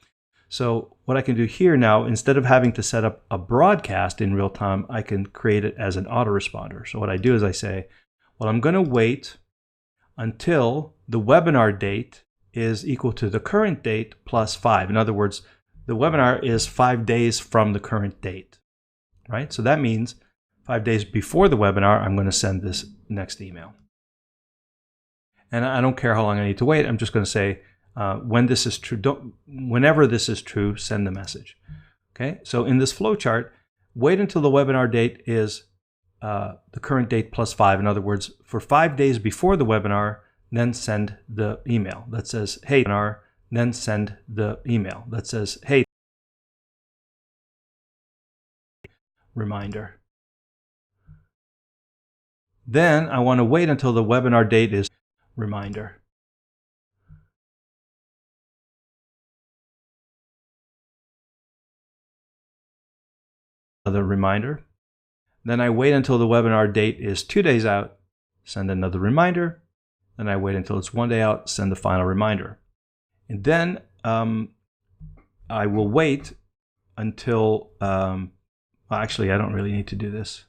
So what I can do here now, instead of having to set up a broadcast in real time, I can create it as an autoresponder. So what I do is I say, well, I'm going to wait until the webinar date is equal to the current date plus 5. In other words, the webinar is 5 days from the current date, right? So that means 5 days before the webinar, I'm going to send this next email. And I don't care how long I need to wait. I'm just going to say, when this is true, whenever this is true, send the message. Okay, so in this flow chart, wait until the webinar date is the current date plus 5. In other words, for 5 days before the webinar, then send the email that says, hey, webinar, then send the email that says, hey, reminder. Then I want to wait until the webinar date is reminder. Another reminder. Then I wait until the webinar date is 2 days out, send another reminder. Then I wait until it's 1 day out, send the final reminder. And then I will wait until, actually I don't really need to do this.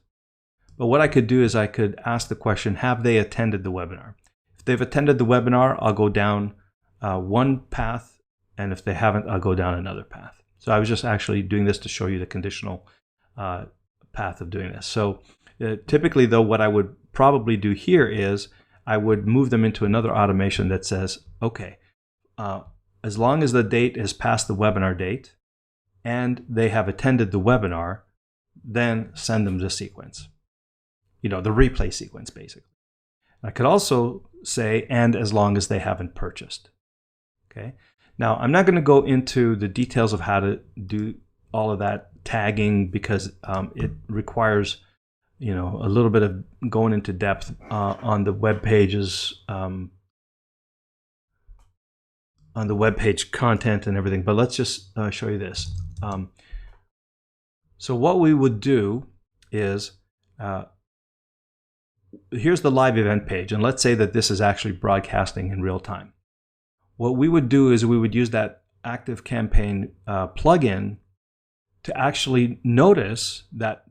But what I could do is I could ask the question, have they attended the webinar? If they've attended the webinar, I'll go down one path, and if they haven't, I'll go down another path. So I was just actually doing this to show you the conditional path of doing this. So typically though, what I would probably do here is I would move them into another automation that says, okay, as long as the date is past the webinar date and they have attended the webinar, then send them the sequence, the replay sequence basically. I could also say, and as long as they haven't purchased. Okay. Now I'm not going to go into the details of how to do all of that tagging, because it requires a little bit of going into depth on the web pages, on the web page content and everything. But let's just show you this. So what we would do is, here's the live event page, and let's say that this is actually broadcasting in real time. What we would do is we would use that ActiveCampaign plugin to actually notice that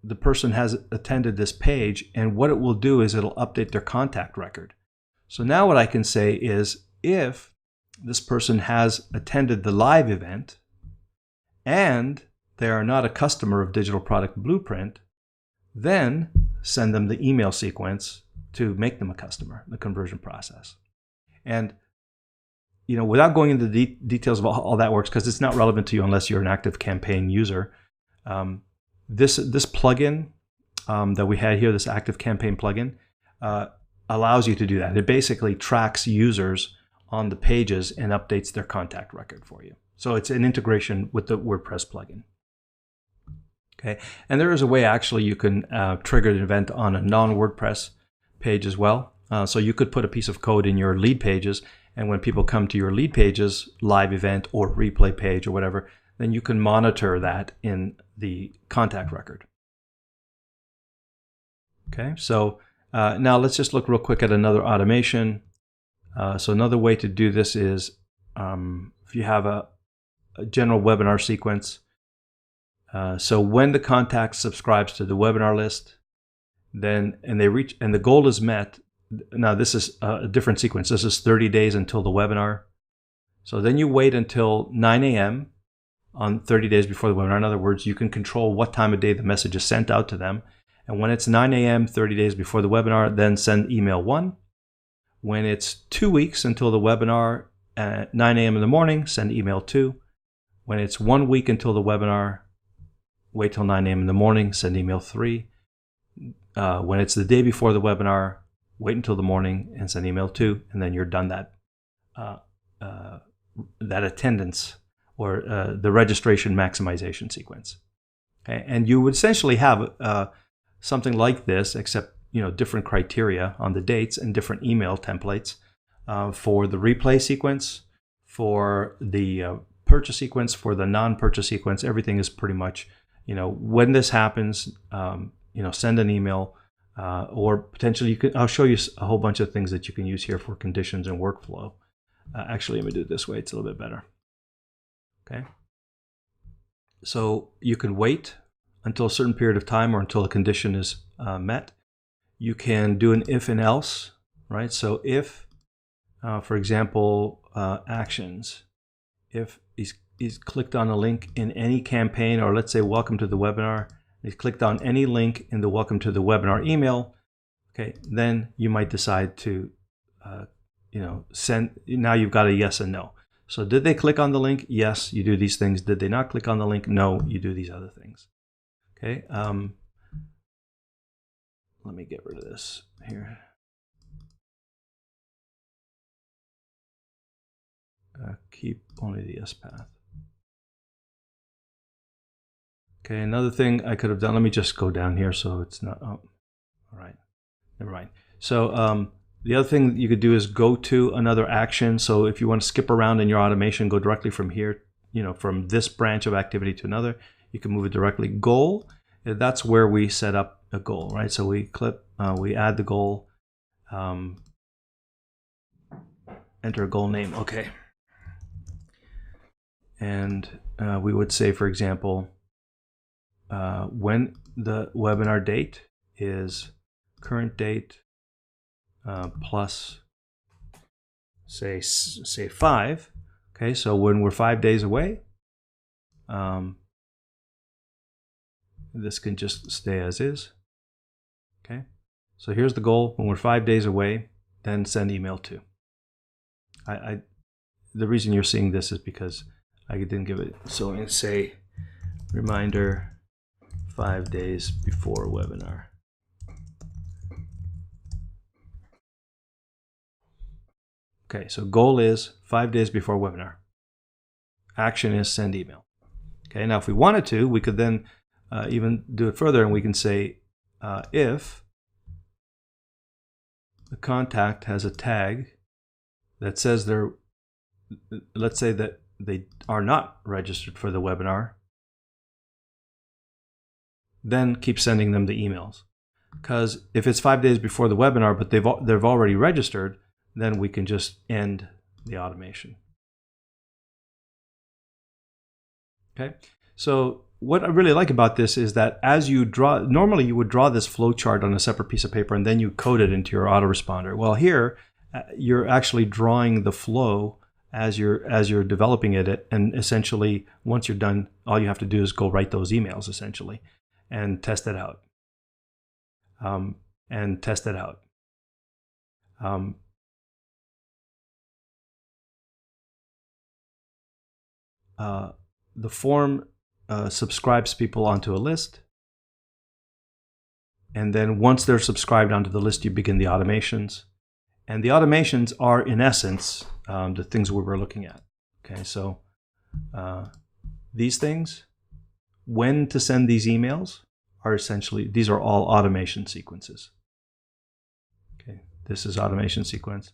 the person has attended this page, and what it will do is it'll update their contact record. So now what I can say is, if this person has attended the live event and they are not a customer of Digital Product Blueprint, then send them the email sequence to make them a customer, the conversion process. And without going into the details of all that works, because it's not relevant to you unless you're an active campaign user, this plugin that we had here, this active campaign plugin, allows you to do that. It basically tracks users on the pages and updates their contact record for you. So it's an integration with the WordPress plugin. Okay, and there is a way actually you can trigger an event on a non-WordPress page as well. So you could put a piece of code in your lead pages, and when people come to your lead pages, live event or replay page or whatever, then you can monitor that in the contact record. Okay, so now let's just look real quick at another automation. So another way to do this is if you have a general webinar sequence. So when the contact subscribes to the webinar list, then and the goal is met. Now this is a different sequence. This is 30 days until the webinar. So then you wait until 9 a.m. on 30 days before the webinar. In other words, you can control what time of day the message is sent out to them. And when it's 9 a.m. 30 days before the webinar, then send email 1. When it's 2 weeks until the webinar at 9 a.m. in the morning, send email 2. When it's 1 week until the webinar, wait till 9 a.m. in the morning, send email 3. When it's the day before the webinar, wait until the morning and send email 2, and then you're done that attendance or the registration maximization sequence. Okay? And you would essentially have something like this, except different criteria on the dates and different email templates for the replay sequence, for the purchase sequence, for the non-purchase sequence. Everything is pretty much, when this happens, send an email, or potentially I'll show you a whole bunch of things that you can use here for conditions and workflow. Actually, let me do it this way. It's a little bit better. Okay. So you can wait until a certain period of time or until a condition is met. You can do an if and else, right? So if, for example, actions, if he's clicked on a link in any campaign, or let's say welcome to the webinar, he's clicked on any link in the welcome to the webinar email, okay, then you might decide to send. Now you've got a yes and no. So did they click on the link? Yes, you do these things. Did they not click on the link? No, you do these other things. Okay. Let me get rid of this here. Keep only the yes path. Okay, another thing I could have done, let me just go down here so it's not, oh, all right, never mind. So the other thing you could do is go to another action. So if you want to skip around in your automation, go directly from here, from this branch of activity to another, you can move it directly. Goal, that's where we set up a goal, right? So we we add the goal, enter a goal name, okay. And we would say, for example, when the webinar date is current date plus say 5. Okay, so when we're 5 days away, this can just stay as is. Okay, so here's the goal. When we're 5 days away, then send email 2. The reason you're seeing this is because I didn't give it. So I'm going to say reminder 5 days before webinar. Okay, so goal is 5 days before webinar. Action is send email. Okay, now if we wanted to, we could then even do it further, and we can say if the contact has a tag that says let's say that they are not registered for the webinar, then keep sending them the emails. Because if it's 5 days before the webinar, but they've already registered, then we can just end the automation. Okay, so what I really like about this is that as you draw, normally you would draw this flow chart on a separate piece of paper and then you code it into your autoresponder. Well, here you're actually drawing the flow as you're developing it, and essentially once you're done, all you have to do is go write those emails essentially and test it out. Um, the form subscribes people onto a list. And then once they're subscribed onto the list, you begin the automations. And the automations are, in essence, the things we were looking at. Okay, so these things, when to send these emails, are essentially, these are all automation sequences. Okay, this is automation sequence.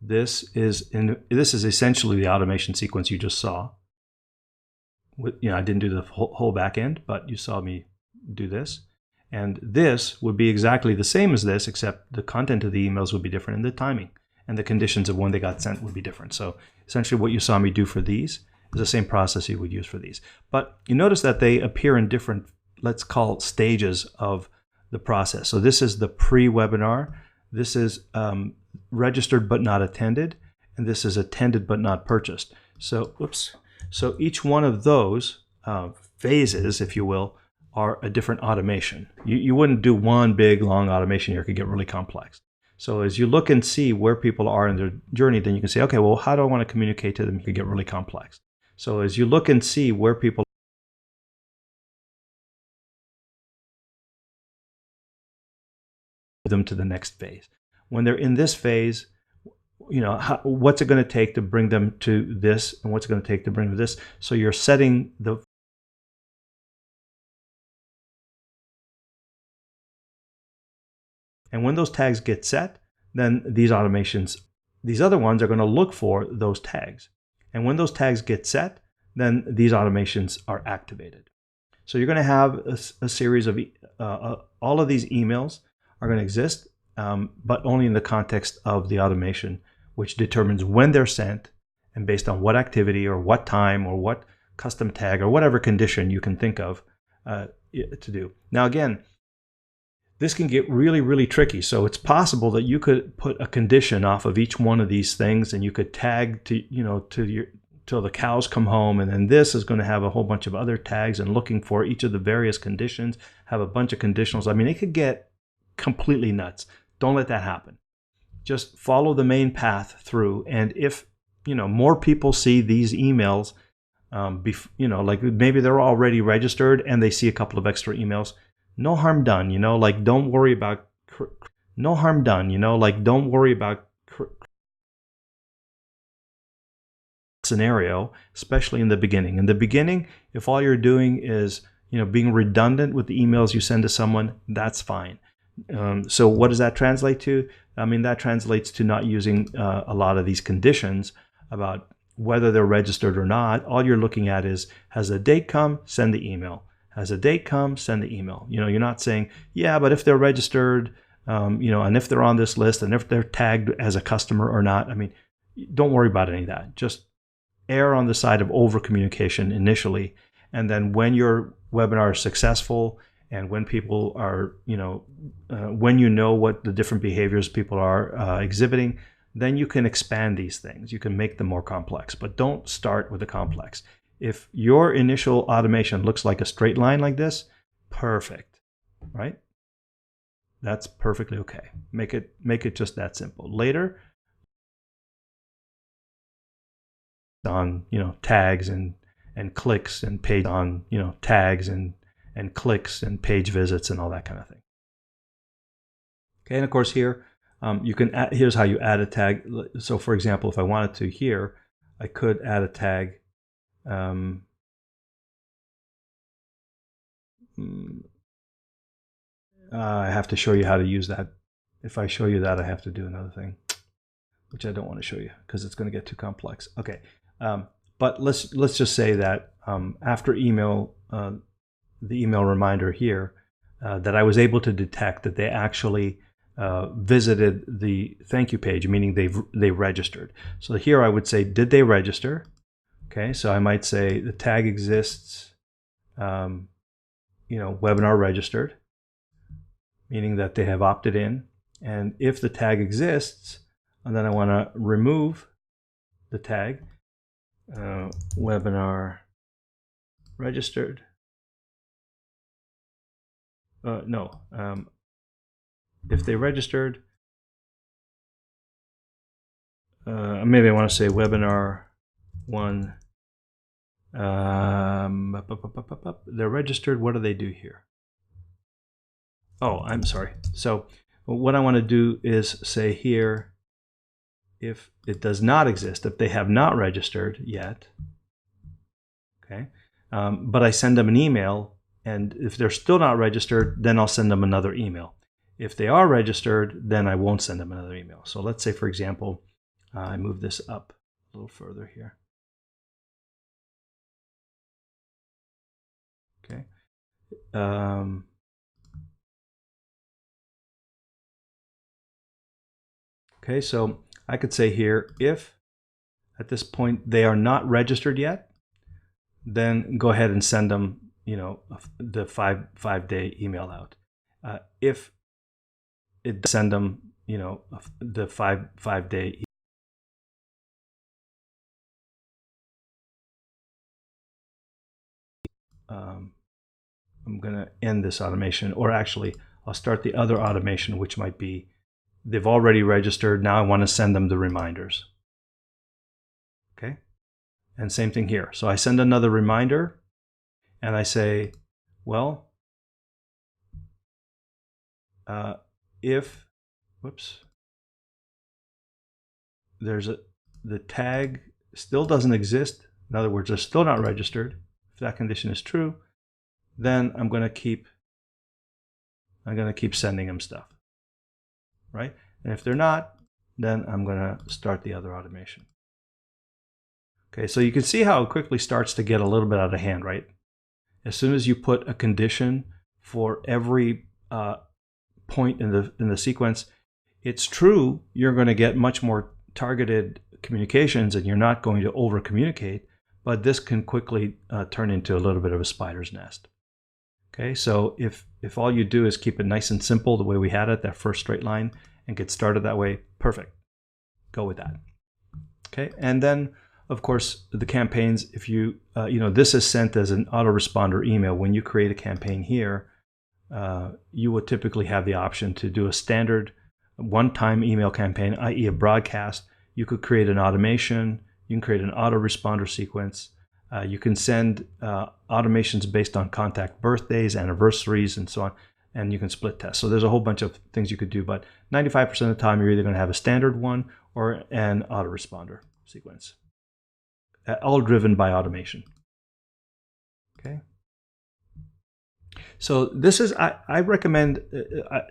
This is essentially the automation sequence you just saw. I didn't do the whole back end, but you saw me do this. And this would be exactly the same as this, except the content of the emails would be different and the timing and the conditions of when they got sent would be different. So essentially what you saw me do for these is the same process you would use for these. But you notice that they appear in different, let's call it, stages of the process. So this is the pre-webinar. This is registered but not attended. And this is attended but not purchased. So, whoops. So each one of those phases, if you will, are a different automation. You wouldn't do one big, long automation here. It could get really complex. So as you look and see where people are in their journey, then you can say, okay, well, how do I want to communicate to them? It could get really complex. So as you look and see where people them to the next phase. When they're in this phase, what's it going to take to bring them to this, and what's it going to take to bring them to this? So you're setting the and when those tags get set, then these automations, these other ones are going to look for those tags. And when those tags get set, then these automations are activated. So you're going to have a series of all of these emails are going to exist, but only in the context of the automation, which determines when they're sent and based on what activity or what time or what custom tag or whatever condition you can think of to do. Now, again, this can get really, really tricky. So it's possible that you could put a condition off of each one of these things, and you could tag till the cows come home, and then this is going to have a whole bunch of other tags and looking for each of the various conditions, have a bunch of conditionals. I mean, it could get completely nuts. Don't let that happen. Just follow the main path through, and if more people see these emails, like maybe they're already registered and they see a couple of extra emails, no harm done. Don't worry about scenario, especially in the beginning. In the beginning, if all you're doing is being redundant with the emails you send to someone, that's fine. So what does that translate to? I mean, that translates to not using a lot of these conditions about whether they're registered or not. All you're looking at is, has a date come, send the email. Has a date come, send the email. You're not saying, yeah, but if they're registered, and if they're on this list, and if they're tagged as a customer or not. I mean, don't worry about any of that. Just err on the side of over communication initially, and then when your webinar is successful and when people are when you know what the different behaviors people are exhibiting, then you can expand these things. You can make them more complex, but don't start with the complex. If your initial automation looks like a straight line like this, perfect, right? That's perfectly okay. Make it just that simple. Later, on tags and clicks and page on tags and clicks and page visits and all that kind of thing. Okay, and of course here you can add, here's how you add a tag. So for example, if I wanted to here, I could add a tag. I have to show you how to use that. If I show you that, I have to do another thing, which I don't want to show you because it's going to get too complex. Okay, but let's just say that after email, the email reminder here, that I was able to detect that they actually visited the thank you page, meaning they registered. So here I would say, did they register? Okay, so I might say the tag exists, webinar registered, meaning that they have opted in. And if the tag exists, and then I want to remove the tag, webinar registered. If they registered, maybe I want to say webinar 1. They're registered. What do they do here? Oh, I'm sorry. So what I want to do is say here, if it does not exist, if they have not registered yet, okay, but I send them an email, and if they're still not registered, then I'll send them another email. If they are registered, then I won't send them another email. So let's say, for example, I move this up a little further here. Okay. Okay, so I could say here, if at this point they are not registered yet, then go ahead and send them, the five-day email out. If it send them, the five-day. I'm going to end this automation, or actually, I'll start the other automation, which might be they've already registered. Now I want to send them the reminders. Okay, and same thing here. So I send another reminder, and I say, well, if, the tag still doesn't exist, in other words, they're still not registered, if that condition is true, then I'm going to keep sending them stuff, right? And if they're not, then I'm going to start the other automation. Okay, so you can see how it quickly starts to get a little bit out of hand, right? As soon as you put a condition for every point in the sequence, it's true you're going to get much more targeted communications and you're not going to over communicate, but this can quickly turn into a little bit of a spider's nest. Okay, so if all you do is keep it nice and simple the way we had it, that first straight line, and get started that way, perfect. Go with that. Okay, and then of course the campaigns, if you, this is sent as an autoresponder email. When you create a campaign here, you would typically have the option to do a standard one-time email campaign, i.e. a broadcast. You could create an automation. You can create an autoresponder sequence. You can send automations based on contact birthdays, anniversaries, and so on, and you can split test. So there's a whole bunch of things you could do, but 95% of the time you're either going to have a standard one or an autoresponder sequence, all driven by automation. Okay. So this is, I recommend,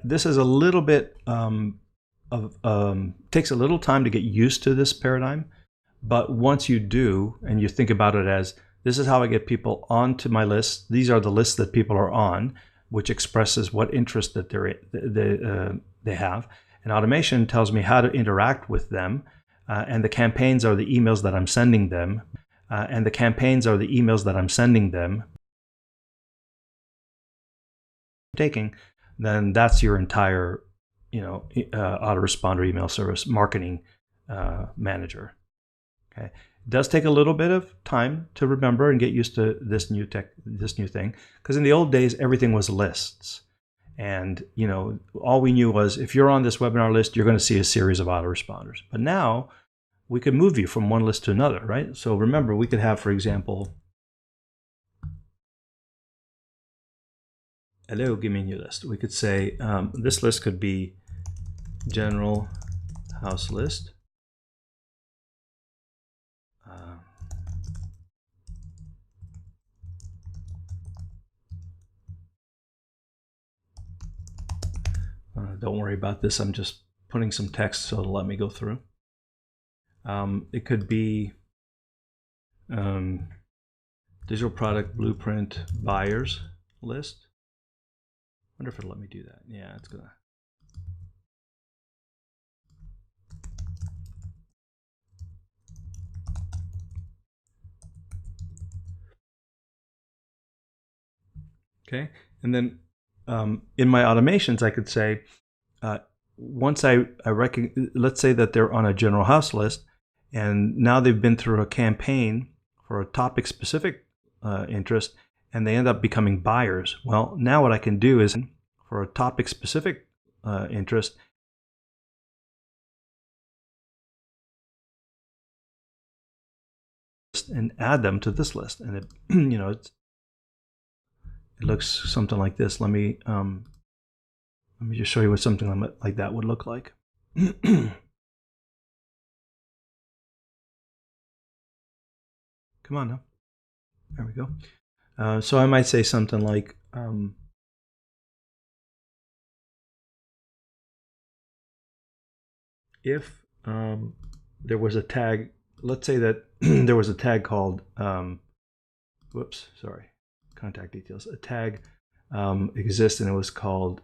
this is a little bit takes a little time to get used to this paradigm. But once you do, and you think about it as, this is how I get people onto my list. These are the lists that people are on, which expresses what interest that they have. And automation tells me how to interact with them. And the campaigns are the emails that I'm sending them. Taking, then that's your entire, autoresponder email service marketing manager. Okay, it does take a little bit of time to remember and get used to this new thing, because in the old days everything was lists, and all we knew was if you're on this webinar list, you're going to see a series of autoresponders. But now we could move you from one list to another, right? So remember, we could have, for example, hello, give me a new list. We could say this list could be general house list. Don't worry about this. I'm just putting some text so it'll let me go through. It could be digital product blueprint buyers list. I wonder if it'll let me do that. Yeah, it's gonna. Okay, and then in my automations, I could say, once I let's say that they're on a general house list, and now they've been through a campaign for a topic specific interest, and they end up becoming buyers. Well, now what I can do is, for a topic specific interest, list and add them to this list. And it, it looks something like this. Let me just show you what something like that would look like. Come on now. There we go. So I might say something like, if there was a tag, let's say that there was a tag called, contact details. A tag exists and it was called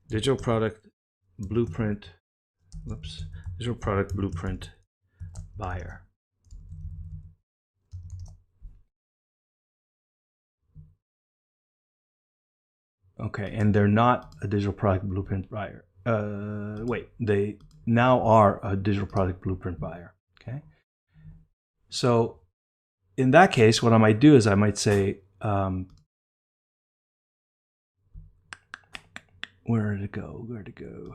digital product blueprint, digital product blueprint buyer. Okay, and they're not a digital product blueprint buyer. They now are a digital product blueprint buyer. Okay, so in that case, what I might do is I might say, where to go?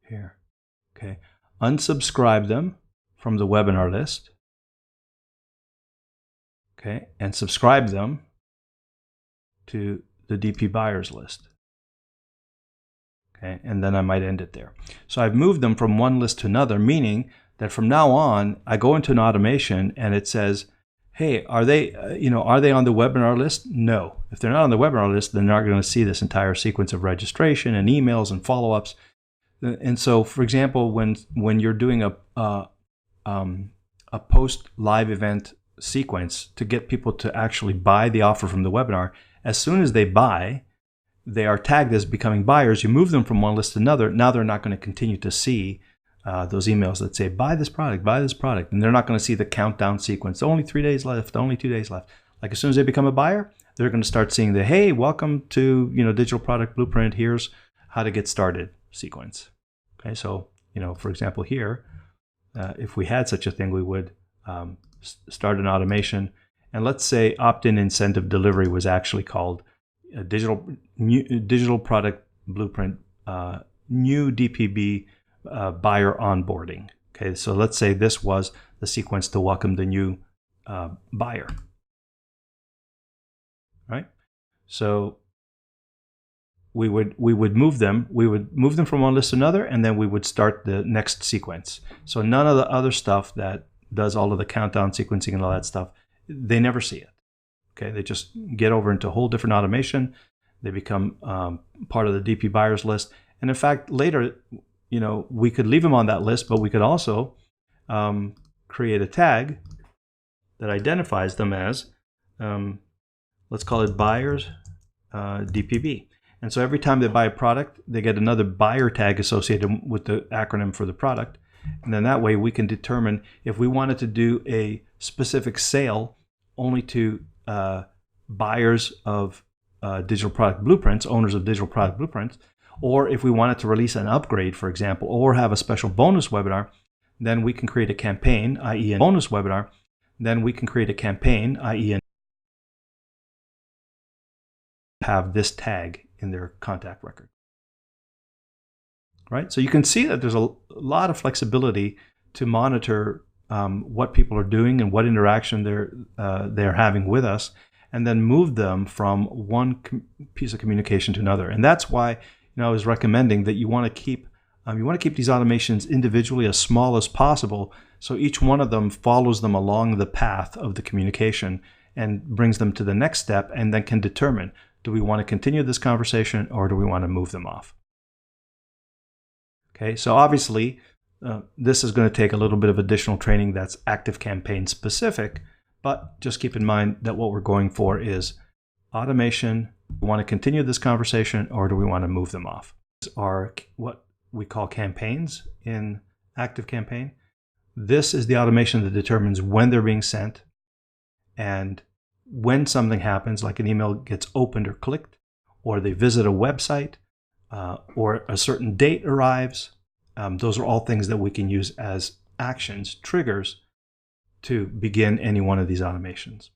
Here. Okay, unsubscribe them from the webinar list. Okay, and subscribe them to the DP buyers list. Okay, and then I might end it there. So I've moved them from one list to another, meaning that from now on, I go into an automation and it says, hey, are they on the webinar list? No. If they're not on the webinar list, then they're not going to see this entire sequence of registration and emails and follow-ups. And so, for example, when you're doing a post live event sequence to get people to actually buy the offer from the webinar, as soon as they buy, they are tagged as becoming buyers. You move them from one list to another. Now they're not going to continue to see those emails that say, buy this product, and they're not going to see the countdown sequence. Only 3 days left, only 2 days left. Like as soon as they become a buyer, they're going to start seeing the, hey, welcome to Digital Product Blueprint. Here's how to get started sequence. Okay, so for example here, if we had such a thing, we would start an automation, and let's say opt-in incentive delivery was actually called digital product blueprint new DPB buyer onboarding. Okay, so let's say this was the sequence to welcome the new buyer. Right? So we would move them from one list to another, and then we would start the next sequence. So none of the other stuff that does all of the countdown sequencing and all that stuff, they never see it. Okay, they just get over into a whole different automation. They become part of the DP buyers list. And in fact, later, we could leave them on that list, but we could also create a tag that identifies them as, let's call it buyers DPB. And so every time they buy a product, they get another buyer tag associated with the acronym for the product. And then that way we can determine if we wanted to do a specific sale only to buyers of digital product blueprints, owners of digital product blueprints, or if we wanted to release an upgrade, for example, or have a special bonus webinar, then we can create a campaign, i.e. a bonus webinar. Then we can create a campaign, i.e. have this tag in their contact record. Right? So you can see that there's a lot of flexibility to monitor what people are doing and what interaction they're having with us, and then move them from one piece of communication to another. And that's why I was recommending that you want to keep these automations individually as small as possible, so each one of them follows them along the path of the communication and brings them to the next step, and then can determine, do we want to continue this conversation or do we want to move them off? Okay, so obviously this is going to take a little bit of additional training that's ActiveCampaign specific, but just keep in mind that what we're going for is automation. We want to continue this conversation or do we want to move them off? These are what we call campaigns in ActiveCampaign. This is the automation that determines when they're being sent, and when something happens, like an email gets opened or clicked, or they visit a website, or a certain date arrives. Those are all things that we can use as actions, triggers, to begin any one of these automations.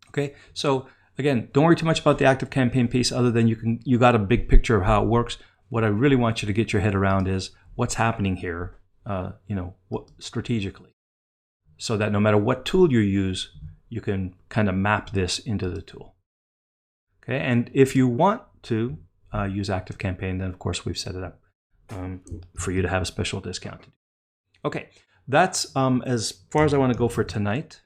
Okay, so Again, don't worry too much about the active campaign piece other than you got a big picture of how it works. What I really want you to get your head around is what's happening here, strategically, so that no matter what tool you use, you can kind of map this into the tool. Okay, and if you want to use active campaign, then of course we've set it up for you to have a special discount. Okay, that's as far as I want to go for tonight.